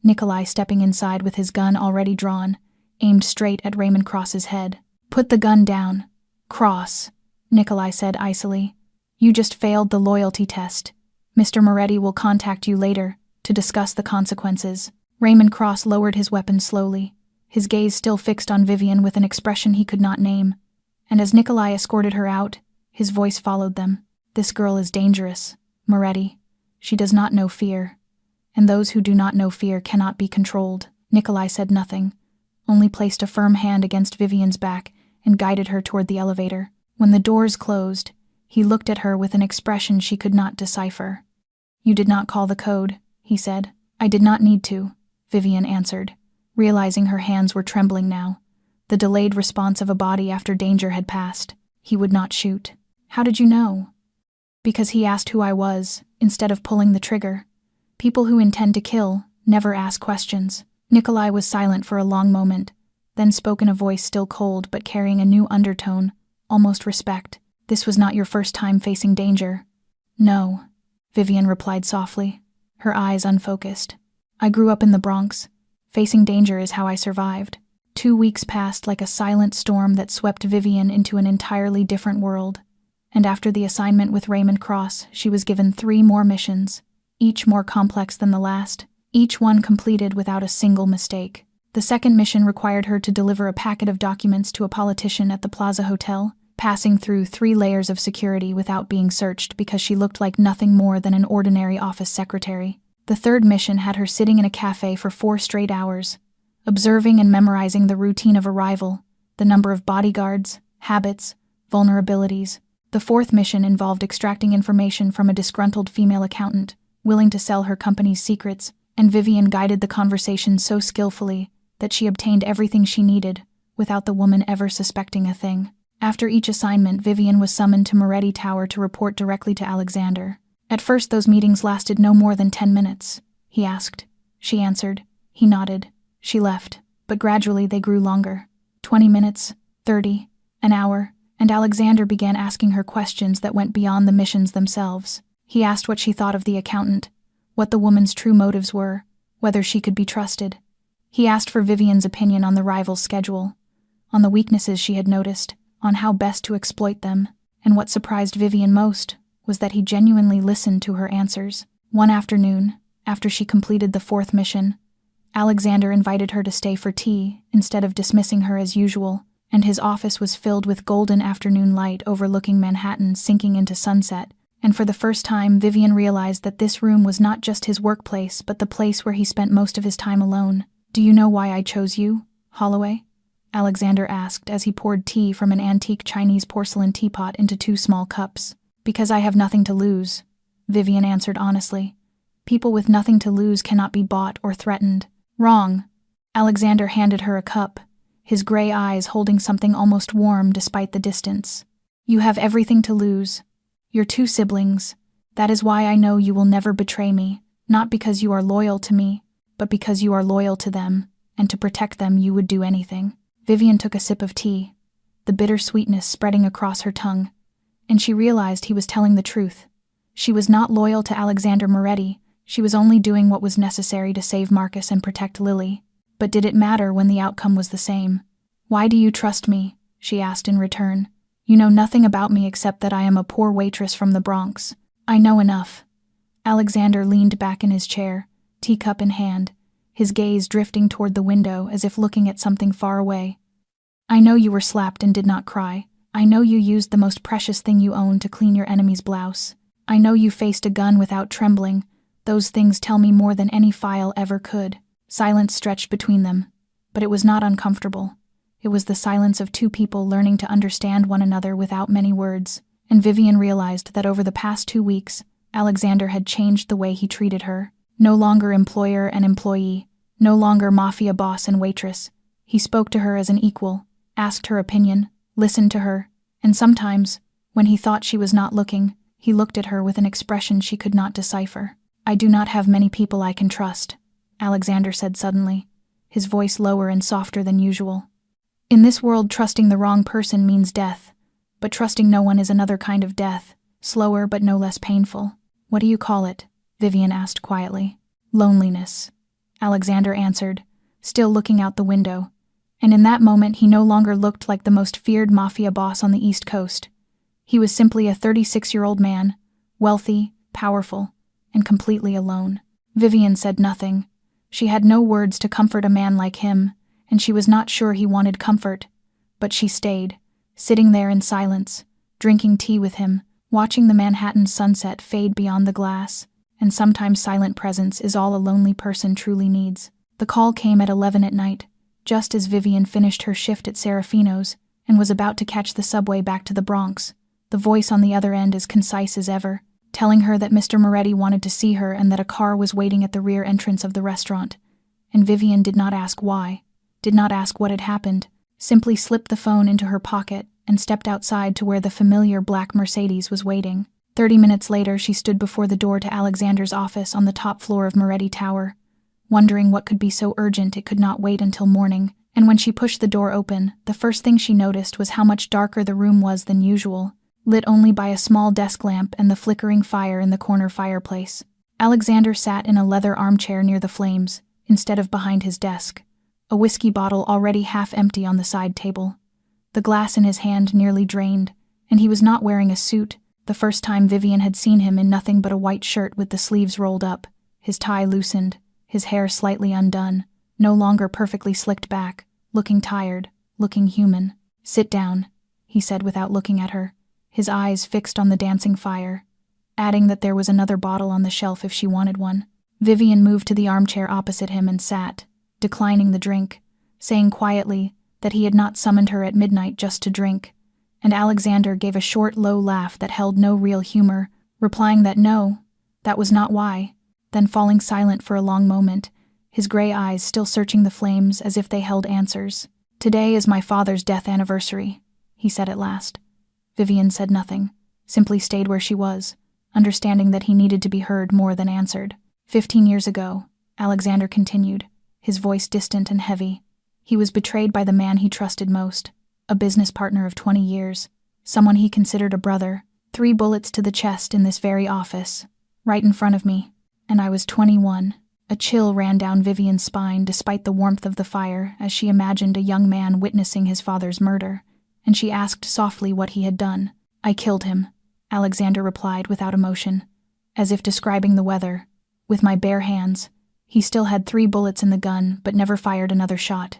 A: Nikolai, stepping inside with his gun already drawn, aimed straight at Raymond Cross's head. "Put the gun down, Cross," Nikolai said icily. "You just failed the loyalty test. Mr. Moretti will contact you later to discuss the consequences." Raymond Cross lowered his weapon slowly, his gaze still fixed on Vivian with an expression he could not name. And as Nikolai escorted her out, his voice followed them. "This girl is dangerous, Moretti. She does not know fear. And those who do not know fear cannot be controlled." Nikolai said nothing, only placed a firm hand against Vivian's back and guided her toward the elevator. When the doors closed, he looked at her with an expression she could not decipher. "You did not call the code," he said. "I did not need to," Vivian answered, realizing her hands were trembling now. The delayed response of a body after danger had passed. "He would not shoot." "How did you know?" "Because he asked who I was, instead of pulling the trigger. People who intend to kill never ask questions." Nikolai was silent for a long moment, then spoke in a voice still cold but carrying a new undertone, almost respect. "This was not your first time facing danger." "No," Vivian replied softly, her eyes unfocused. "I grew up in the Bronx. Facing danger is how I survived." 2 weeks passed like a silent storm that swept Vivian into an entirely different world. And after the assignment with Raymond Cross, she was given 3 more missions, each more complex than the last, each one completed without a single mistake. The second mission required her to deliver a packet of documents to a politician at the Plaza Hotel, passing through 3 layers of security without being searched because she looked like nothing more than an ordinary office secretary. The third mission had her sitting in a cafe for 4 straight hours, observing and memorizing the routine of arrival, the number of bodyguards, habits, vulnerabilities. The fourth mission involved extracting information from a disgruntled female accountant, willing to sell her company's secrets, and Vivian guided the conversation so skillfully that she obtained everything she needed, without the woman ever suspecting a thing. After each assignment, Vivian was summoned to Moretti Tower to report directly to Alexander. At first those meetings lasted no more than 10 minutes, he asked. She answered. He nodded. She left, but gradually they grew longer. 20 minutes, 30, an hour, and Alexander began asking her questions that went beyond the missions themselves. He asked what she thought of the accountant, what the woman's true motives were, whether she could be trusted. He asked for Vivian's opinion on the rival's schedule, on the weaknesses she had noticed, on how best to exploit them, and what surprised Vivian most was that he genuinely listened to her answers. One afternoon, after she completed the 4th mission, Alexander invited her to stay for tea instead of dismissing her as usual, and his office was filled with golden afternoon light overlooking Manhattan sinking into sunset, and for the first time Vivian realized that this room was not just his workplace but the place where he spent most of his time alone. "Do you know why I chose you, Holloway?" Alexander asked as he poured tea from an antique Chinese porcelain teapot into 2 small cups. "Because I have nothing to lose," Vivian answered honestly. "People with nothing to lose cannot be bought or threatened." "Wrong." Alexander handed her a cup, his gray eyes holding something almost warm despite the distance. "You have everything to lose. Your 2 siblings. That is why I know you will never betray me, not because you are loyal to me, but because you are loyal to them, and to protect them you would do anything." Vivian took a sip of tea, the bitter sweetness spreading across her tongue, and she realized he was telling the truth. She was not loyal to Alexander Moretti, she was only doing what was necessary to save Marcus and protect Lily. But did it matter when the outcome was the same? "Why do you trust me?" she asked in return. "You know nothing about me except that I am a poor waitress from the Bronx." "I know enough." Alexander leaned back in his chair, teacup in hand, his gaze drifting toward the window as if looking at something far away. "I know you were slapped and did not cry. I know you used the most precious thing you own to clean your enemy's blouse. I know you faced a gun without trembling. Those things tell me more than any file ever could." Silence stretched between them, but it was not uncomfortable. It was the silence of 2 people learning to understand one another without many words, and Vivian realized that over the past 2 weeks, Alexander had changed the way he treated her. No longer employer and employee, no longer mafia boss and waitress. He spoke to her as an equal, asked her opinion, listened to her, and sometimes, when he thought she was not looking, he looked at her with an expression she could not decipher. "I do not have many people I can trust," Alexander said suddenly, his voice lower and softer than usual. "In this world, trusting the wrong person means death, but trusting no one is another kind of death, slower but no less painful." "What do you call it?" Vivian asked quietly. "Loneliness," Alexander answered, still looking out the window. And in that moment he no longer looked like the most feared mafia boss on the East Coast. He was simply a 36-year-old man, wealthy, powerful, and completely alone. Vivian said nothing. She had no words to comfort a man like him, and she was not sure he wanted comfort. But she stayed, sitting there in silence, drinking tea with him, watching the Manhattan sunset fade beyond the glass. And sometimes silent presence is all a lonely person truly needs. The call came at 11 at night, just as Vivian finished her shift at Serafino's and was about to catch the subway back to the Bronx. The voice on the other end as concise as ever, telling her that Mr. Moretti wanted to see her and that a car was waiting at the rear entrance of the restaurant. And Vivian did not ask why, did not ask what had happened, simply slipped the phone into her pocket and stepped outside to where the familiar black Mercedes was waiting. 30 minutes later, she stood before the door to Alexander's office on the top floor of Moretti Tower, wondering what could be so urgent it could not wait until morning. And when she pushed the door open, the first thing she noticed was how much darker the room was than usual, lit only by a small desk lamp and the flickering fire in the corner fireplace. Alexander sat in a leather armchair near the flames, instead of behind his desk, a whiskey bottle already half empty on the side table. The glass in his hand nearly drained, and he was not wearing a suit. The first time Vivian had seen him in nothing but a white shirt with the sleeves rolled up, his tie loosened, his hair slightly undone, no longer perfectly slicked back, looking tired, looking human. "Sit down," he said without looking at her, his eyes fixed on the dancing fire, adding that there was another bottle on the shelf if she wanted one. Vivian moved to the armchair opposite him and sat, declining the drink, saying quietly that he had not summoned her at midnight just to drink. And Alexander gave a short, low laugh that held no real humor, replying that no, that was not why, then falling silent for a long moment, his gray eyes still searching the flames as if they held answers. "Today is my father's death anniversary," he said at last. Vivian said nothing, simply stayed where she was, understanding that he needed to be heard more than answered. 15 years ago, Alexander continued, his voice distant and heavy. He was betrayed by the man he trusted most, a business partner of 20 years, someone he considered a brother. 3 bullets to the chest in this very office, right in front of me, and I was 21. A chill ran down Vivian's spine despite the warmth of the fire as she imagined a young man witnessing his father's murder, and she asked softly what he had done. "I killed him," Alexander replied without emotion, as if describing the weather, "with my bare hands." He still had 3 bullets in the gun, but never fired another shot.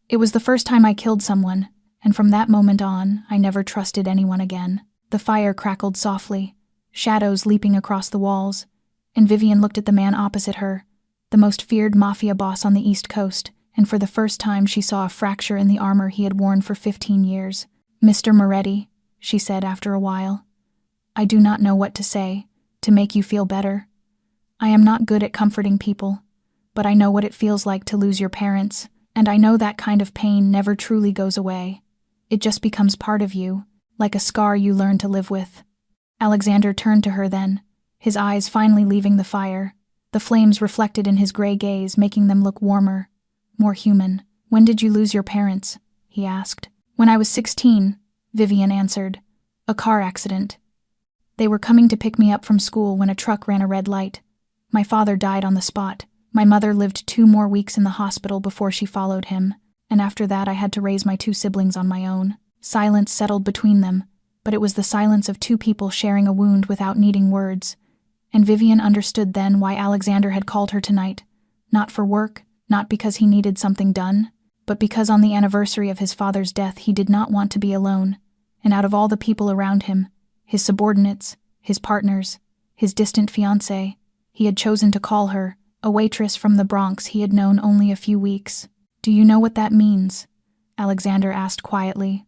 A: "It was the first time I killed someone, and from that moment on, I never trusted anyone again." The fire crackled softly, shadows leaping across the walls, and Vivian looked at the man opposite her, the most feared mafia boss on the East Coast, and for the first time she saw a fracture in the armor he had worn for 15 years. "Mr. Moretti," she said after a while, "I do not know what to say, to make you feel better. I am not good at comforting people, but I know what it feels like to lose your parents, and I know that kind of pain never truly goes away. It just becomes part of you, like a scar you learn to live with." Alexander turned to her then, his eyes finally leaving the fire, the flames reflected in his gray gaze making them look warmer, more human. "When did you lose your parents?" he asked. "When I was 16, Vivian answered. "A car accident. They were coming to pick me up from school when a truck ran a red light. My father died on the spot. My mother lived 2 more weeks in the hospital before she followed him, and after that I had to raise my 2 siblings on my own." Silence settled between them, but it was the silence of 2 people sharing a wound without needing words. And Vivian understood then why Alexander had called her tonight, not for work, not because he needed something done, but because on the anniversary of his father's death he did not want to be alone, and out of all the people around him, his subordinates, his partners, his distant fiancée, he had chosen to call her, a waitress from the Bronx he had known only a few weeks. "Do you know what that means?" Alexander asked quietly,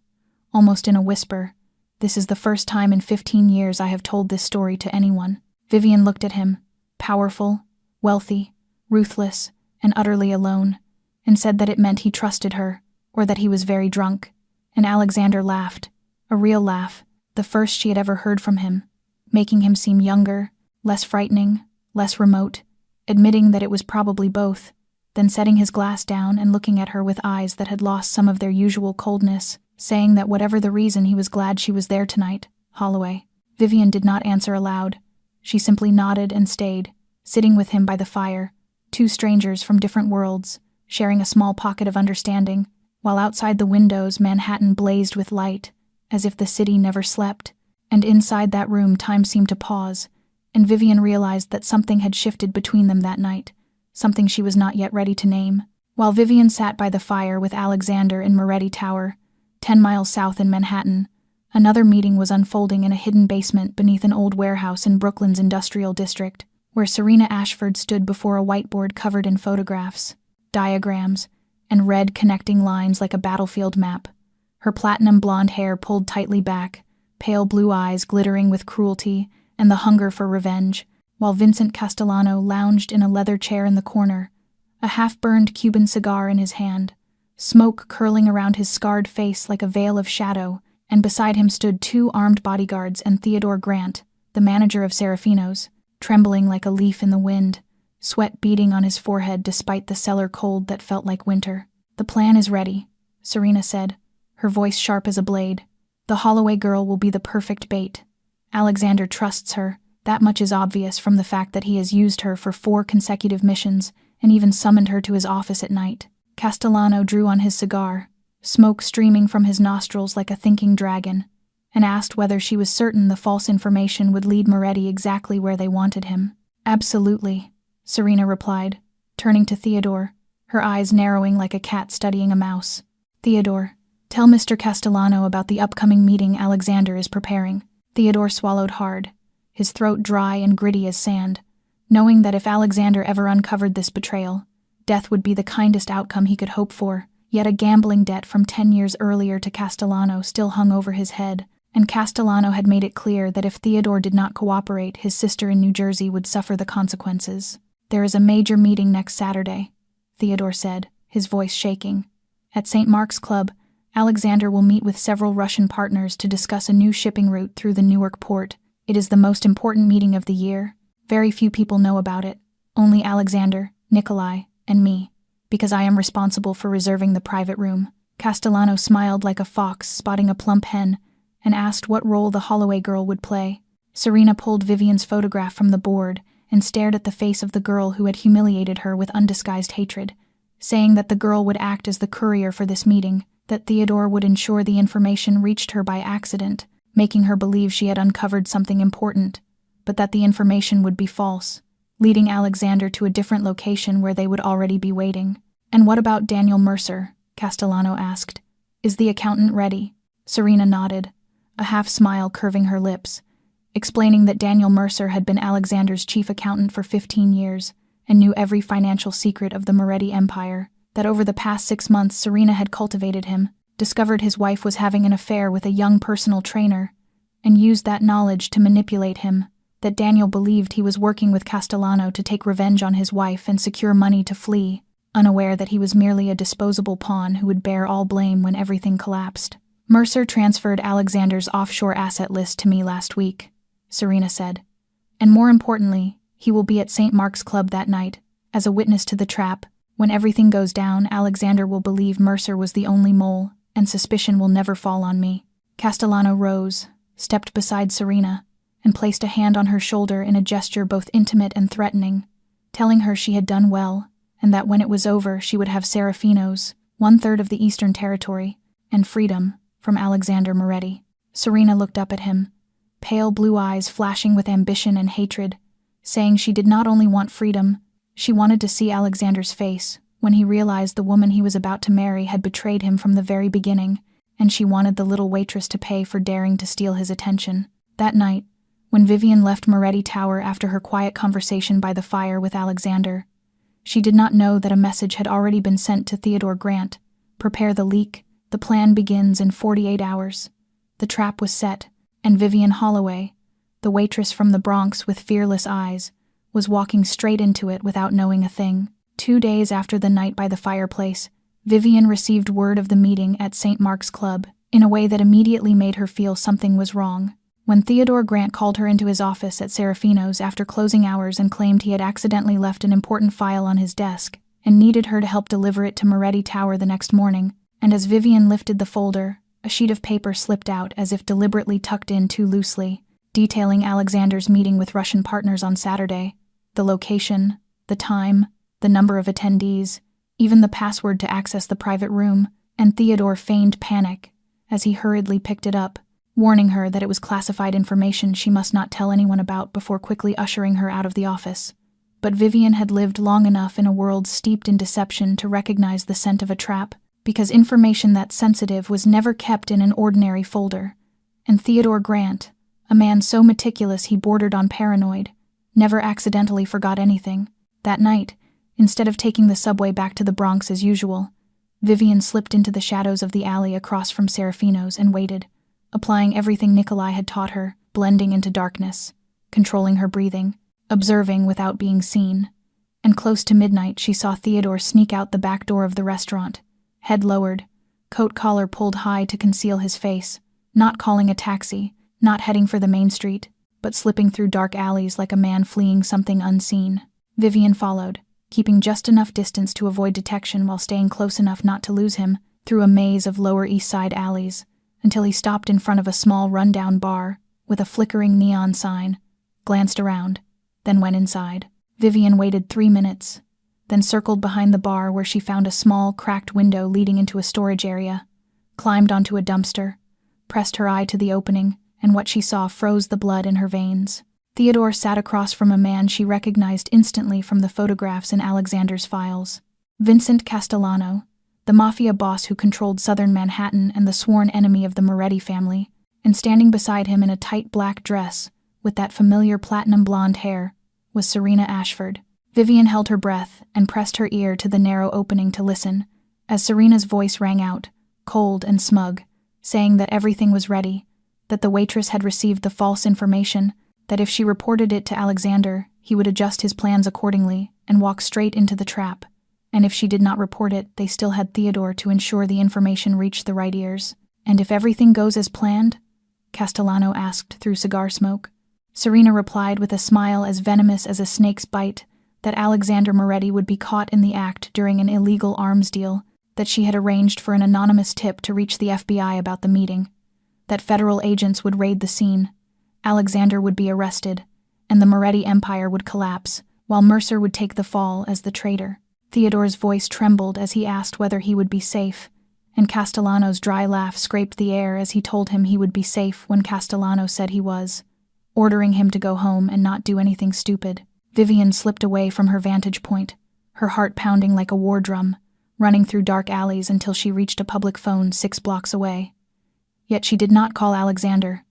A: almost in a whisper. "This is the first time in 15 years I have told this story to anyone." Vivian looked at him, powerful, wealthy, ruthless, and utterly alone, and said that it meant he trusted her, or that he was very drunk. And Alexander laughed, a real laugh, the first she had ever heard from him, making him seem younger, less frightening, less remote, admitting that it was probably both, then setting his glass down and looking at her with eyes that had lost some of their usual coldness, saying that whatever the reason he was glad she was there tonight, Holloway. Vivian did not answer aloud. She simply nodded and stayed, sitting with him by the fire, two strangers from different worlds, sharing a small pocket of understanding, while outside the windows Manhattan blazed with light, as if the city never slept, and inside that room time seemed to pause, and Vivian realized that something had shifted between them that night, something she was not yet ready to name. While Vivian sat by the fire with Alexander in Moretti Tower, 10 miles south in Manhattan, another meeting was unfolding in a hidden basement beneath an old warehouse in Brooklyn's industrial district, where Serena Ashford stood before a whiteboard covered in photographs, diagrams, and red connecting lines like a battlefield map, her platinum blonde hair pulled tightly back, pale blue eyes glittering with cruelty and the hunger for revenge, while Vincent Castellano lounged in a leather chair in the corner, a half-burned Cuban cigar in his hand, smoke curling around his scarred face like a veil of shadow, and beside him stood 2 armed bodyguards and Theodore Grant, the manager of Serafino's, trembling like a leaf in the wind, sweat beading on his forehead despite the cellar cold that felt like winter. "The plan is ready," Serena said, her voice sharp as a blade. "The Holloway girl will be the perfect bait. Alexander trusts her. That much is obvious from the fact that he has used her for 4 consecutive missions and even summoned her to his office at night." Castellano drew on his cigar, smoke streaming from his nostrils like a thinking dragon, and asked whether she was certain the false information would lead Moretti exactly where they wanted him. "Absolutely," Serena replied, turning to Theodore, her eyes narrowing like a cat studying a mouse. "Theodore, tell Mr. Castellano about the upcoming meeting Alexander is preparing." Theodore swallowed hard, his throat dry and gritty as sand, knowing that if Alexander ever uncovered this betrayal, death would be the kindest outcome he could hope for. Yet a gambling debt from 10 years earlier to Castellano still hung over his head, and Castellano had made it clear that if Theodore did not cooperate, his sister in New Jersey would suffer the consequences. "There is a major meeting next Saturday," Theodore said, his voice shaking. "At St. Mark's Club, Alexander will meet with several Russian partners to discuss a new shipping route through the Newark port. It is the most important meeting of the year. Very few people know about it. Only Alexander, Nikolai, and me, because I am responsible for reserving the private room." Castellano smiled like a fox spotting a plump hen and asked what role the Holloway girl would play. Serena pulled Vivian's photograph from the board and stared at the face of the girl who had humiliated her with undisguised hatred, saying that the girl would act as the courier for this meeting, that Theodore would ensure the information reached her by accident, making her believe she had uncovered something important, but that the information would be false, leading Alexander to a different location where they would already be waiting. "And what about Daniel Mercer?" Castellano asked. "Is the accountant ready?" Serena nodded, a half-smile curving her lips, explaining that Daniel Mercer had been Alexander's chief accountant for 15 years and knew every financial secret of the Moretti empire, that over the past 6 months Serena had cultivated him, discovered his wife was having an affair with a young personal trainer, and used that knowledge to manipulate him, that Daniel believed he was working with Castellano to take revenge on his wife and secure money to flee, unaware that he was merely a disposable pawn who would bear all blame when everything collapsed. "Mercer transferred Alexander's offshore asset list to me last week," Serena said. "And more importantly, he will be at St. Mark's Club that night, as a witness to the trap. When everything goes down, Alexander will believe Mercer was the only mole, and suspicion will never fall on me." Castellano rose, stepped beside Serena, and placed a hand on her shoulder in a gesture both intimate and threatening, telling her she had done well, and that when it was over she would have Serafino's, 1/3 of the Eastern Territory, and freedom from Alexander Moretti. Serena looked up at him, pale blue eyes flashing with ambition and hatred, saying she did not only want freedom, she wanted to see Alexander's face when he realized the woman he was about to marry had betrayed him from the very beginning, and she wanted the little waitress to pay for daring to steal his attention. That night, when Vivian left Moretti Tower after her quiet conversation by the fire with Alexander, she did not know that a message had already been sent to Theodore Grant. "Prepare the leak. The plan begins in 48 hours." The trap was set, and Vivian Holloway, the waitress from the Bronx with fearless eyes, was walking straight into it without knowing a thing. 2 days after the night by the fireplace, Vivian received word of the meeting at St. Mark's Club in a way that immediately made her feel something was wrong. When Theodore Grant called her into his office at Serafino's after closing hours and claimed he had accidentally left an important file on his desk and needed her to help deliver it to Moretti Tower the next morning, and as Vivian lifted the folder, a sheet of paper slipped out as if deliberately tucked in too loosely, detailing Alexander's meeting with Russian partners on Saturday, the location, the time, the number of attendees, even the password to access the private room, and Theodore feigned panic as he hurriedly picked it up, warning her that it was classified information she must not tell anyone about before quickly ushering her out of the office. But Vivian had lived long enough in a world steeped in deception to recognize the scent of a trap, because information that sensitive was never kept in an ordinary folder. And Theodore Grant, a man so meticulous he bordered on paranoid, never accidentally forgot anything. That night, instead of taking the subway back to the Bronx as usual, Vivian slipped into the shadows of the alley across from Serafino's and waited, applying everything Nikolai had taught her, blending into darkness, controlling her breathing, observing without being seen. And close to midnight she saw Theodore sneak out the back door of the restaurant, head lowered, coat collar pulled high to conceal his face, not calling a taxi, not heading for the main street, but slipping through dark alleys like a man fleeing something unseen. Vivian followed, keeping just enough distance to avoid detection while staying close enough not to lose him, through a maze of Lower East Side alleys, until he stopped in front of a small rundown bar with a flickering neon sign, glanced around, then went inside. Vivian waited 3 minutes, then circled behind the bar where she found a small, cracked window leading into a storage area, climbed onto a dumpster, pressed her eye to the opening, and what she saw froze the blood in her veins. Theodore sat across from a man she recognized instantly from the photographs in Alexander's files. Vincent Castellano, the Mafia boss who controlled southern Manhattan and the sworn enemy of the Moretti family, and standing beside him in a tight black dress, with that familiar platinum blonde hair, was Serena Ashford. Vivian held her breath and pressed her ear to the narrow opening to listen, as Serena's voice rang out, cold and smug, saying that everything was ready, that the waitress had received the false information, that if she reported it to Alexander, he would adjust his plans accordingly and walk straight into the trap, and if she did not report it, they still had Theodore to ensure the information reached the right ears. And if everything goes as planned? Castellano asked through cigar smoke. Serena replied with a smile as venomous as a snake's bite, that Alexander Moretti would be caught in the act during an illegal arms deal, that she had arranged for an anonymous tip to reach the FBI about the meeting, that federal agents would raid the scene, Alexander would be arrested, and the Moretti empire would collapse, while Mercer would take the fall as the traitor. Theodore's voice trembled as he asked whether he would be safe, and Castellano's dry laugh scraped the air as he told him he would be safe when Castellano said he was, ordering him to go home and not do anything stupid. Vivian slipped away from her vantage point, her heart pounding like a war drum, running through dark alleys until she reached a public phone 6 blocks away. Yet she did not call Alexander.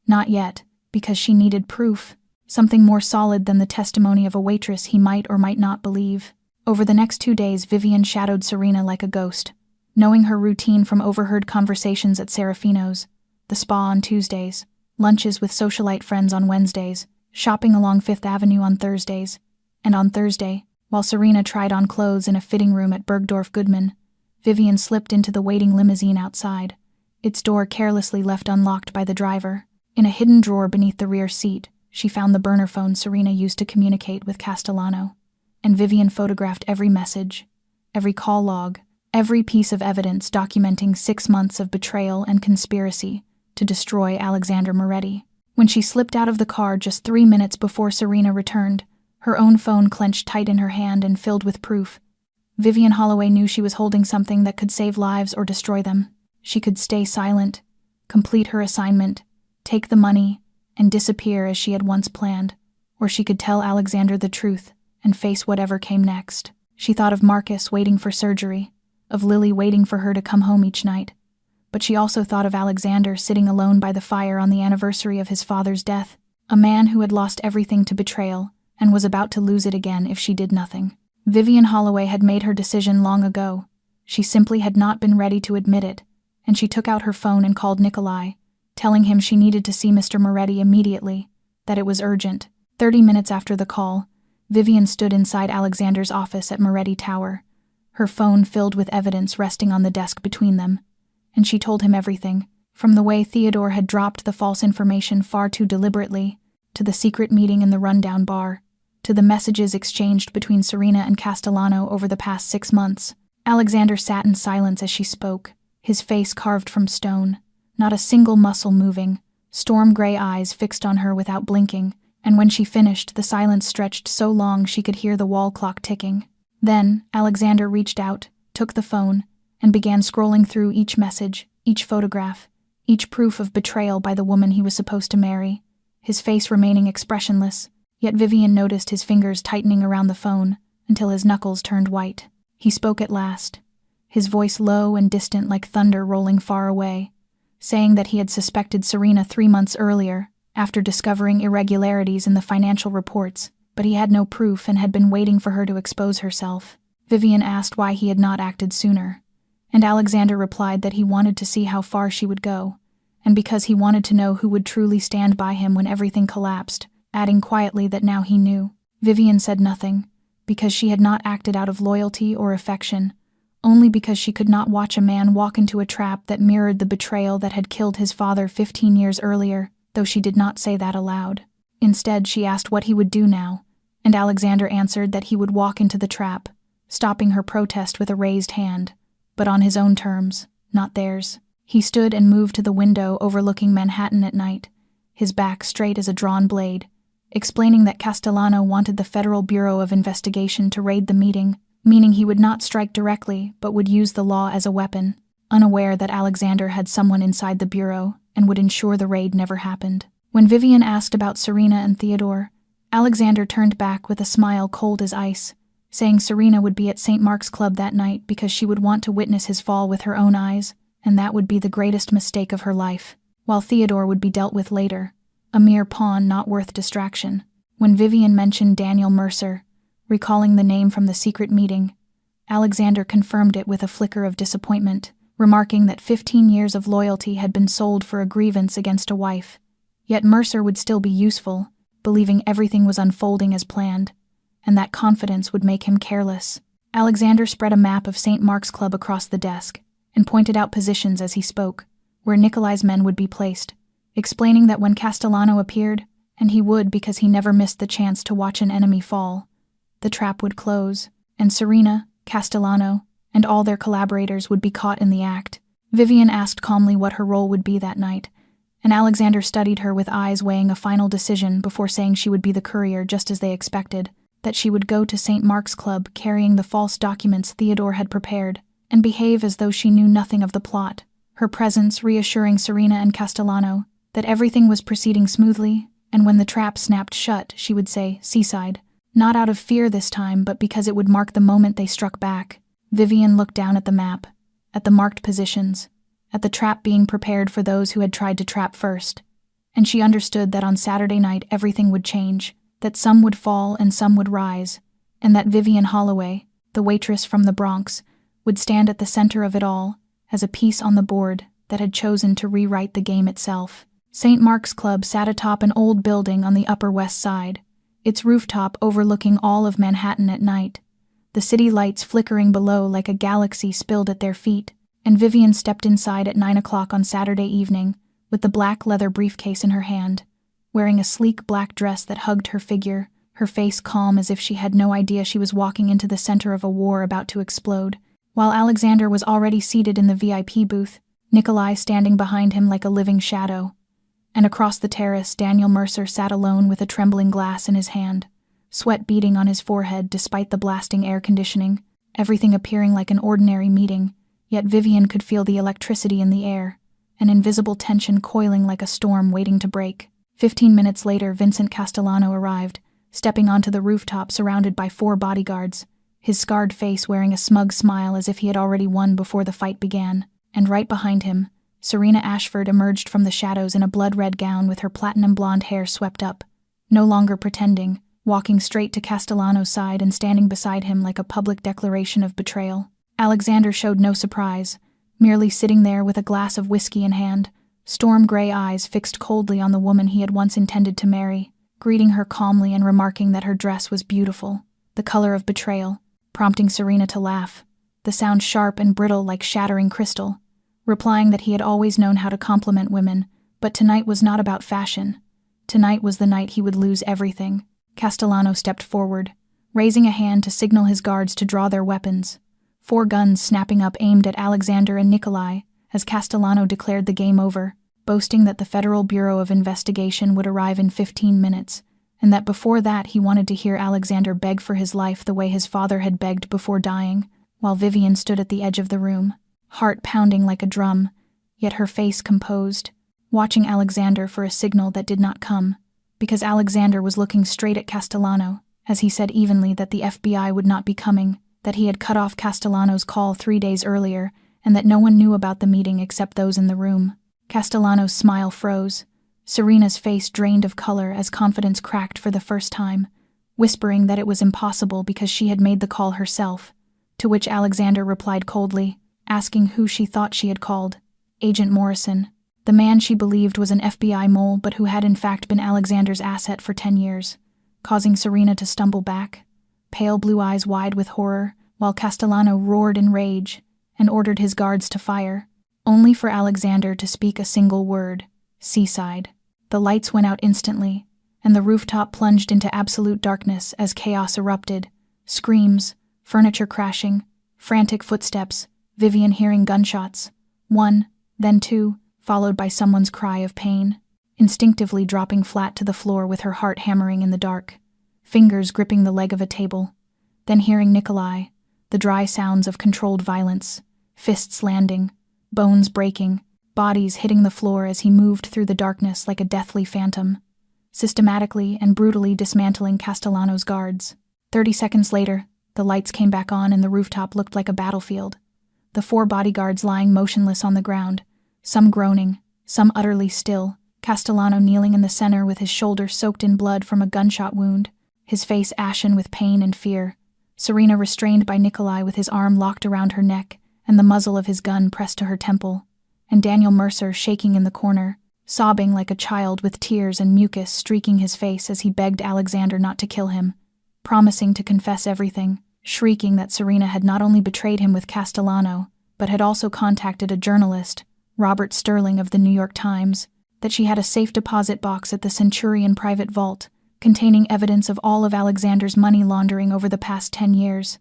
A: Not yet, because she needed proof, something more solid than the testimony of a waitress he might or might not believe. Over the next 2 days, Vivian shadowed Serena like a ghost, knowing her routine from overheard conversations at Serafino's, the spa on Tuesdays, lunches with socialite friends on Wednesdays, shopping along Fifth Avenue on Thursdays, and on Thursday, while Serena tried on clothes in a fitting room at Bergdorf Goodman, Vivian slipped into the waiting limousine outside, its door carelessly left unlocked by the driver. In a hidden drawer beneath the rear seat, she found the burner phone Serena used to communicate with Castellano, and Vivian photographed every message, every call log, every piece of evidence documenting 6 months of betrayal and conspiracy to destroy Alexander Moretti. When she slipped out of the car just 3 minutes before Serena returned, her own phone clenched tight in her hand and filled with proof, Vivian Holloway knew she was holding something that could save lives or destroy them. She could stay silent, complete her assignment, take the money, and disappear as she had once planned, or she could tell Alexander the truth and face whatever came next. She thought of Marcus waiting for surgery, of Lily waiting for her to come home each night, but she also thought of Alexander sitting alone by the fire on the anniversary of his father's death, a man who had lost everything to betrayal and was about to lose it again if she did nothing. Vivian Holloway had made her decision long ago. She simply had not been ready to admit it, and she took out her phone and called Nikolai, telling him she needed to see Mr. Moretti immediately, that it was urgent. 30 minutes after the call, Vivian stood inside Alexander's office at Moretti Tower, her phone filled with evidence resting on the desk between them, and she told him everything, from the way Theodore had dropped the false information far too deliberately, to the secret meeting in the rundown bar, to the messages exchanged between Serena and Castellano over the past 6 months. Alexander sat in silence as she spoke, his face carved from stone, not a single muscle moving, storm-gray eyes fixed on her without blinking, and when she finished, the silence stretched so long she could hear the wall clock ticking. Then, Alexander reached out, took the phone, and began scrolling through each message, each photograph, each proof of betrayal by the woman he was supposed to marry, his face remaining expressionless, yet Vivian noticed his fingers tightening around the phone until his knuckles turned white. He spoke at last, his voice low and distant like thunder rolling far away, saying that he had suspected Serena 3 months earlier, after discovering irregularities in the financial reports, but he had no proof and had been waiting for her to expose herself. Vivian asked why he had not acted sooner, and Alexander replied that he wanted to see how far she would go, and because he wanted to know who would truly stand by him when everything collapsed, adding quietly that now he knew. Vivian said nothing, because she had not acted out of loyalty or affection, only because she could not watch a man walk into a trap that mirrored the betrayal that had killed his father 15 years earlier, though she did not say that aloud. Instead, she asked what he would do now, and Alexander answered that he would walk into the trap, stopping her protest with a raised hand, but on his own terms, not theirs. He stood and moved to the window overlooking Manhattan at night, his back straight as a drawn blade, explaining that Castellano wanted the Federal Bureau of Investigation to raid the meeting, meaning he would not strike directly but would use the law as a weapon, unaware that Alexander had someone inside the bureau and would ensure the raid never happened. When Vivian asked about Serena and Theodore, Alexander turned back with a smile cold as ice, saying Serena would be at St. Mark's Club that night because she would want to witness his fall with her own eyes, and that would be the greatest mistake of her life, while Theodore would be dealt with later, a mere pawn not worth distraction. When Vivian mentioned Daniel Mercer, recalling the name from the secret meeting, Alexander confirmed it with a flicker of disappointment, remarking that 15 years of loyalty had been sold for a grievance against a wife. Yet Mercer would still be useful, believing everything was unfolding as planned, and that confidence would make him careless. Alexander spread a map of St. Mark's Club across the desk, and pointed out positions as he spoke, where Nikolai's men would be placed, explaining that when Castellano appeared, and he would because he never missed the chance to watch an enemy fall, the trap would close, and Serena, Castellano, and all their collaborators would be caught in the act. Vivian asked calmly what her role would be that night, and Alexander studied her with eyes weighing a final decision before saying she would be the courier just as they expected, that she would go to St. Mark's Club carrying the false documents Theodore had prepared, and behave as though she knew nothing of the plot, her presence reassuring Serena and Castellano that everything was proceeding smoothly, and when the trap snapped shut, she would say, "Seaside," not out of fear this time, but because it would mark the moment they struck back. Vivian looked down at the map, at the marked positions, at the trap being prepared for those who had tried to trap first, and she understood that on Saturday night everything would change, that some would fall and some would rise, and that Vivian Holloway, the waitress from the Bronx, would stand at the center of it all, as a piece on the board that had chosen to rewrite the game itself. St. Mark's Club sat atop an old building on the Upper West Side, its rooftop overlooking all of Manhattan at night, the city lights flickering below like a galaxy spilled at their feet, and Vivian stepped inside at 9 o'clock on Saturday evening, with the black leather briefcase in her hand, wearing a sleek black dress that hugged her figure, her face calm as if she had no idea she was walking into the center of a war about to explode. While Alexander was already seated in the VIP booth, Nikolai standing behind him like a living shadow, and across the terrace Daniel Mercer sat alone with a trembling glass in his hand, sweat beading on his forehead despite the blasting air conditioning, everything appearing like an ordinary meeting, yet Vivian could feel the electricity in the air, an invisible tension coiling like a storm waiting to break. 15 minutes later, Vincent Castellano arrived, stepping onto the rooftop surrounded by 4 bodyguards, his scarred face wearing a smug smile as if he had already won before the fight began, and right behind him, Serena Ashford emerged from the shadows in a blood-red gown with her platinum blonde hair swept up, no longer pretending, walking straight to Castellano's side and standing beside him like a public declaration of betrayal. Alexander showed no surprise, merely sitting there with a glass of whiskey in hand, storm-gray eyes fixed coldly on the woman he had once intended to marry. greeting her calmly and remarking that her dress was beautiful, the color of betrayal, prompting Serena to laugh, the sound sharp and brittle like shattering crystal, replying that he had always known how to compliment women, but tonight was not about fashion. Tonight was the night he would lose everything. Castellano stepped forward, raising a hand to signal his guards to draw their weapons. 4 guns snapping up aimed at Alexander and Nikolai, as Castellano declared the game over, boasting that the Federal Bureau of Investigation would arrive in 15 minutes, and that before that he wanted to hear Alexander beg for his life the way his father had begged before dying, while Vivian stood at the edge of the room, heart pounding like a drum, yet her face composed, watching Alexander for a signal that did not come, because Alexander was looking straight at Castellano, as he said evenly that the FBI would not be coming, that he had cut off Castellano's call 3 days earlier, and that no one knew about the meeting except those in the room. Castellano's smile froze. Serena's face drained of color as confidence cracked for the first time, whispering that it was impossible because she had made the call herself, to which Alexander replied coldly, asking who she thought she had called. Agent Morrison, the man she believed was an FBI mole but who had in fact been Alexander's asset for 10 years, causing Serena to stumble back, pale blue eyes wide with horror, while Castellano roared in rage and ordered his guards to fire, only for Alexander to speak a single word: seaside. The lights went out instantly, and the rooftop plunged into absolute darkness as chaos erupted. Screams, furniture crashing, frantic footsteps, Vivian hearing gunshots. 1, then 2, followed by someone's cry of pain, instinctively dropping flat to the floor with her heart hammering in the dark, fingers gripping the leg of a table, then hearing Nikolai, the dry sounds of controlled violence, fists landing, bones breaking, bodies hitting the floor as he moved through the darkness like a deathly phantom, systematically and brutally dismantling Castellano's guards. 30 seconds later, the lights came back on and the rooftop looked like a battlefield. The 4 bodyguards lying motionless on the ground, some groaning, some utterly still, Castellano kneeling in the center with his shoulder soaked in blood from a gunshot wound, his face ashen with pain and fear, Serena restrained by Nikolai with his arm locked around her neck and the muzzle of his gun pressed to her temple, and Daniel Mercer shaking in the corner, sobbing like a child with tears and mucus streaking his face as he begged Alexander not to kill him, promising to confess everything, shrieking that Serena had not only betrayed him with Castellano, but had also contacted a journalist, Robert Sterling of the New York Times, that she had a safe deposit box at the Centurion private vault, containing evidence of all of Alexander's money laundering over the past 10 years,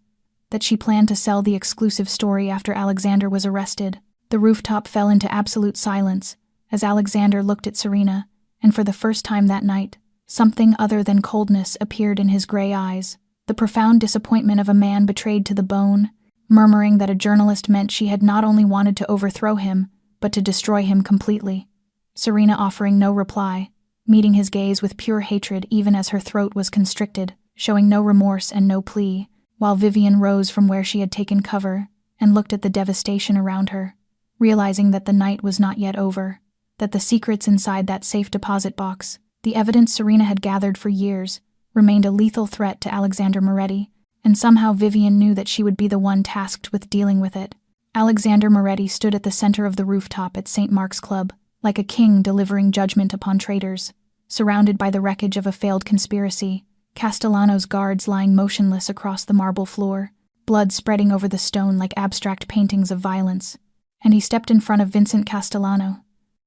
A: that she planned to sell the exclusive story after Alexander was arrested. The rooftop fell into absolute silence as Alexander looked at Serena, and for the first time that night, something other than coldness appeared in his gray eyes, the profound disappointment of a man betrayed to the bone, murmuring that a journalist meant she had not only wanted to overthrow him, but to destroy him completely. Serena offering no reply, meeting his gaze with pure hatred even as her throat was constricted, showing no remorse and no plea, while Vivian rose from where she had taken cover and looked at the devastation around her, realizing that the night was not yet over, that the secrets inside that safe deposit box, the evidence Serena had gathered for years, remained a lethal threat to Alexander Moretti, and somehow Vivian knew that she would be the one tasked with dealing with it. Alexander Moretti stood at the center of the rooftop at St. Mark's Club, like a king delivering judgment upon traitors, surrounded by the wreckage of a failed conspiracy, Castellano's guards lying motionless across the marble floor, blood spreading over the stone like abstract paintings of violence, and he stepped in front of Vincent Castellano,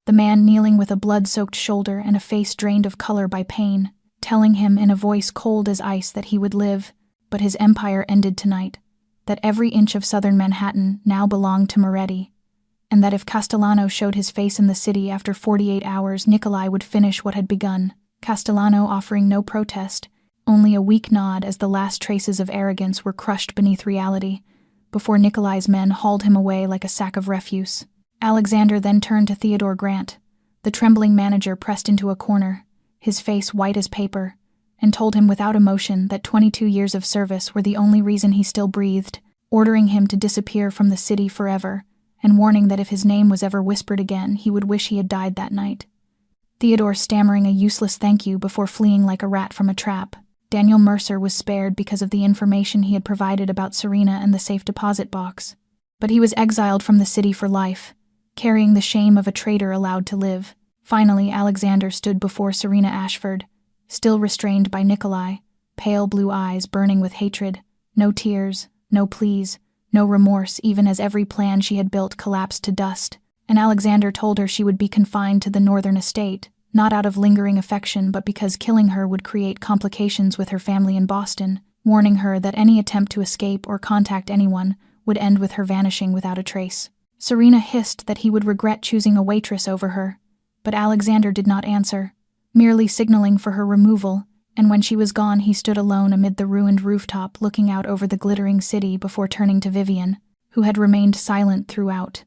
A: the man kneeling with a blood-soaked shoulder and a face drained of color by pain, telling him in a voice cold as ice that he would live, but his empire ended tonight, that every inch of southern Manhattan now belonged to Moretti, and that if Castellano showed his face in the city after 48 hours, Nikolai would finish what had begun, Castellano offering no protest, only a weak nod as the last traces of arrogance were crushed beneath reality, before Nikolai's men hauled him away like a sack of refuse. Alexander then turned to Theodore Grant, the trembling manager pressed into a corner, his face white as paper, and told him without emotion that 22 years of service were the only reason he still breathed, ordering him to disappear from the city forever, and warning that if his name was ever whispered again, he would wish he had died that night. Theodore stammering a useless thank you before fleeing like a rat from a trap. Daniel Mercer was spared because of the information he had provided about Serena and the safe deposit box, but he was exiled from the city for life, carrying the shame of a traitor allowed to live. Finally, Alexander stood before Serena Ashford, still restrained by Nikolai, pale blue eyes burning with hatred, no tears, no pleas, no remorse, even as every plan she had built collapsed to dust. And Alexander told her she would be confined to the northern estate, not out of lingering affection but because killing her would create complications with her family in Boston, warning her that any attempt to escape or contact anyone would end with her vanishing without a trace. Serena hissed that he would regret choosing a waitress over her, but Alexander did not answer, merely signaling for her removal, and when she was gone he stood alone amid the ruined rooftop looking out over the glittering city before turning to Vivian, who had remained silent throughout,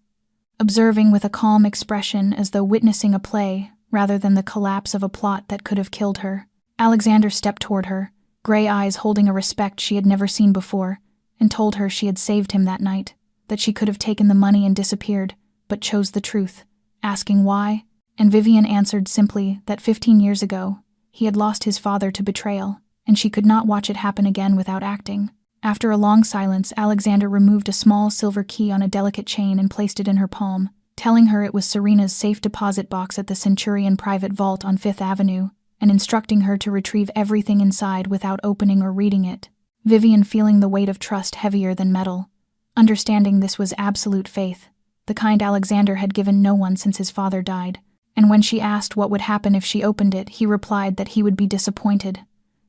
A: observing with a calm expression as though witnessing a play rather than the collapse of a plot that could have killed her. Alexander stepped toward her, gray eyes holding a respect she had never seen before, and told her she had saved him that night, that she could have taken the money and disappeared, but chose the truth, asking why, and Vivian answered simply that 15 years ago, he had lost his father to betrayal, and she could not watch it happen again without acting. After a long silence, Alexander removed a small silver key on a delicate chain and placed it in her palm, telling her it was Serena's safe deposit box at the Centurion private vault on Fifth Avenue, and instructing her to retrieve everything inside without opening or reading it. Vivian feeling the weight of trust heavier than metal, understanding this was absolute faith, the kind Alexander had given no one since his father died, and when she asked what would happen if she opened it, he replied that he would be disappointed,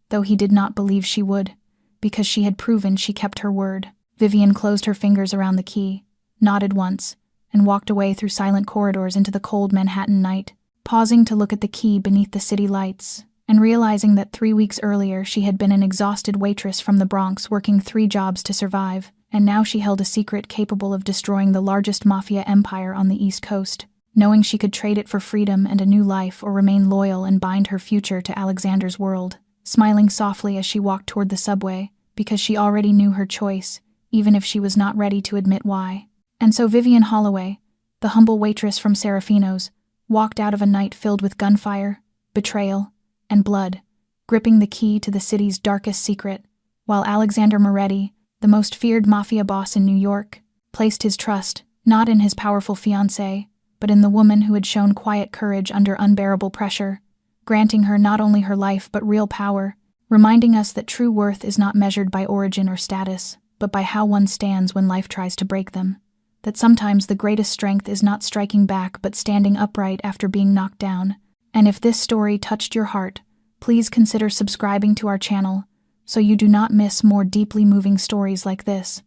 A: though he did not believe she would, because she had proven she kept her word. Vivian closed her fingers around the key, nodded once, and walked away through silent corridors into the cold Manhattan night, pausing to look at the key beneath the city lights, and realizing that 3 weeks earlier she had been an exhausted waitress from the Bronx working 3 jobs to survive, and now she held a secret capable of destroying the largest mafia empire on the East Coast, knowing she could trade it for freedom and a new life or remain loyal and bind her future to Alexander's world, smiling softly as she walked toward the subway, because she already knew her choice, even if she was not ready to admit why. And so Vivian Holloway, the humble waitress from Serafino's, walked out of a night filled with gunfire, betrayal, and blood, gripping the key to the city's darkest secret, while Alexander Moretti, the most feared mafia boss in New York, placed his trust not in his powerful fiancée, but in the woman who had shown quiet courage under unbearable pressure, granting her not only her life but real power, reminding us that true worth is not measured by origin or status, but by how one stands when life tries to break them. That sometimes the greatest strength is not striking back but standing upright after being knocked down. And if this story touched your heart, please consider subscribing to our channel so you do not miss more deeply moving stories like this.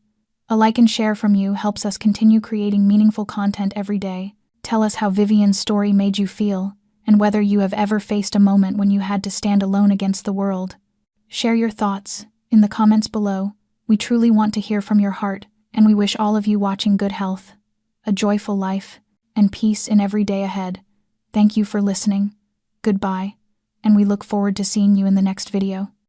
A: A like and share from you helps us continue creating meaningful content every day. Tell us how Vivian's story made you feel, and whether you have ever faced a moment when you had to stand alone against the world. Share your thoughts in the comments below. We truly want to hear from your heart, and we wish all of you watching good health, a joyful life, and peace in every day ahead. Thank you for listening. Goodbye, and we look forward to seeing you in the next video.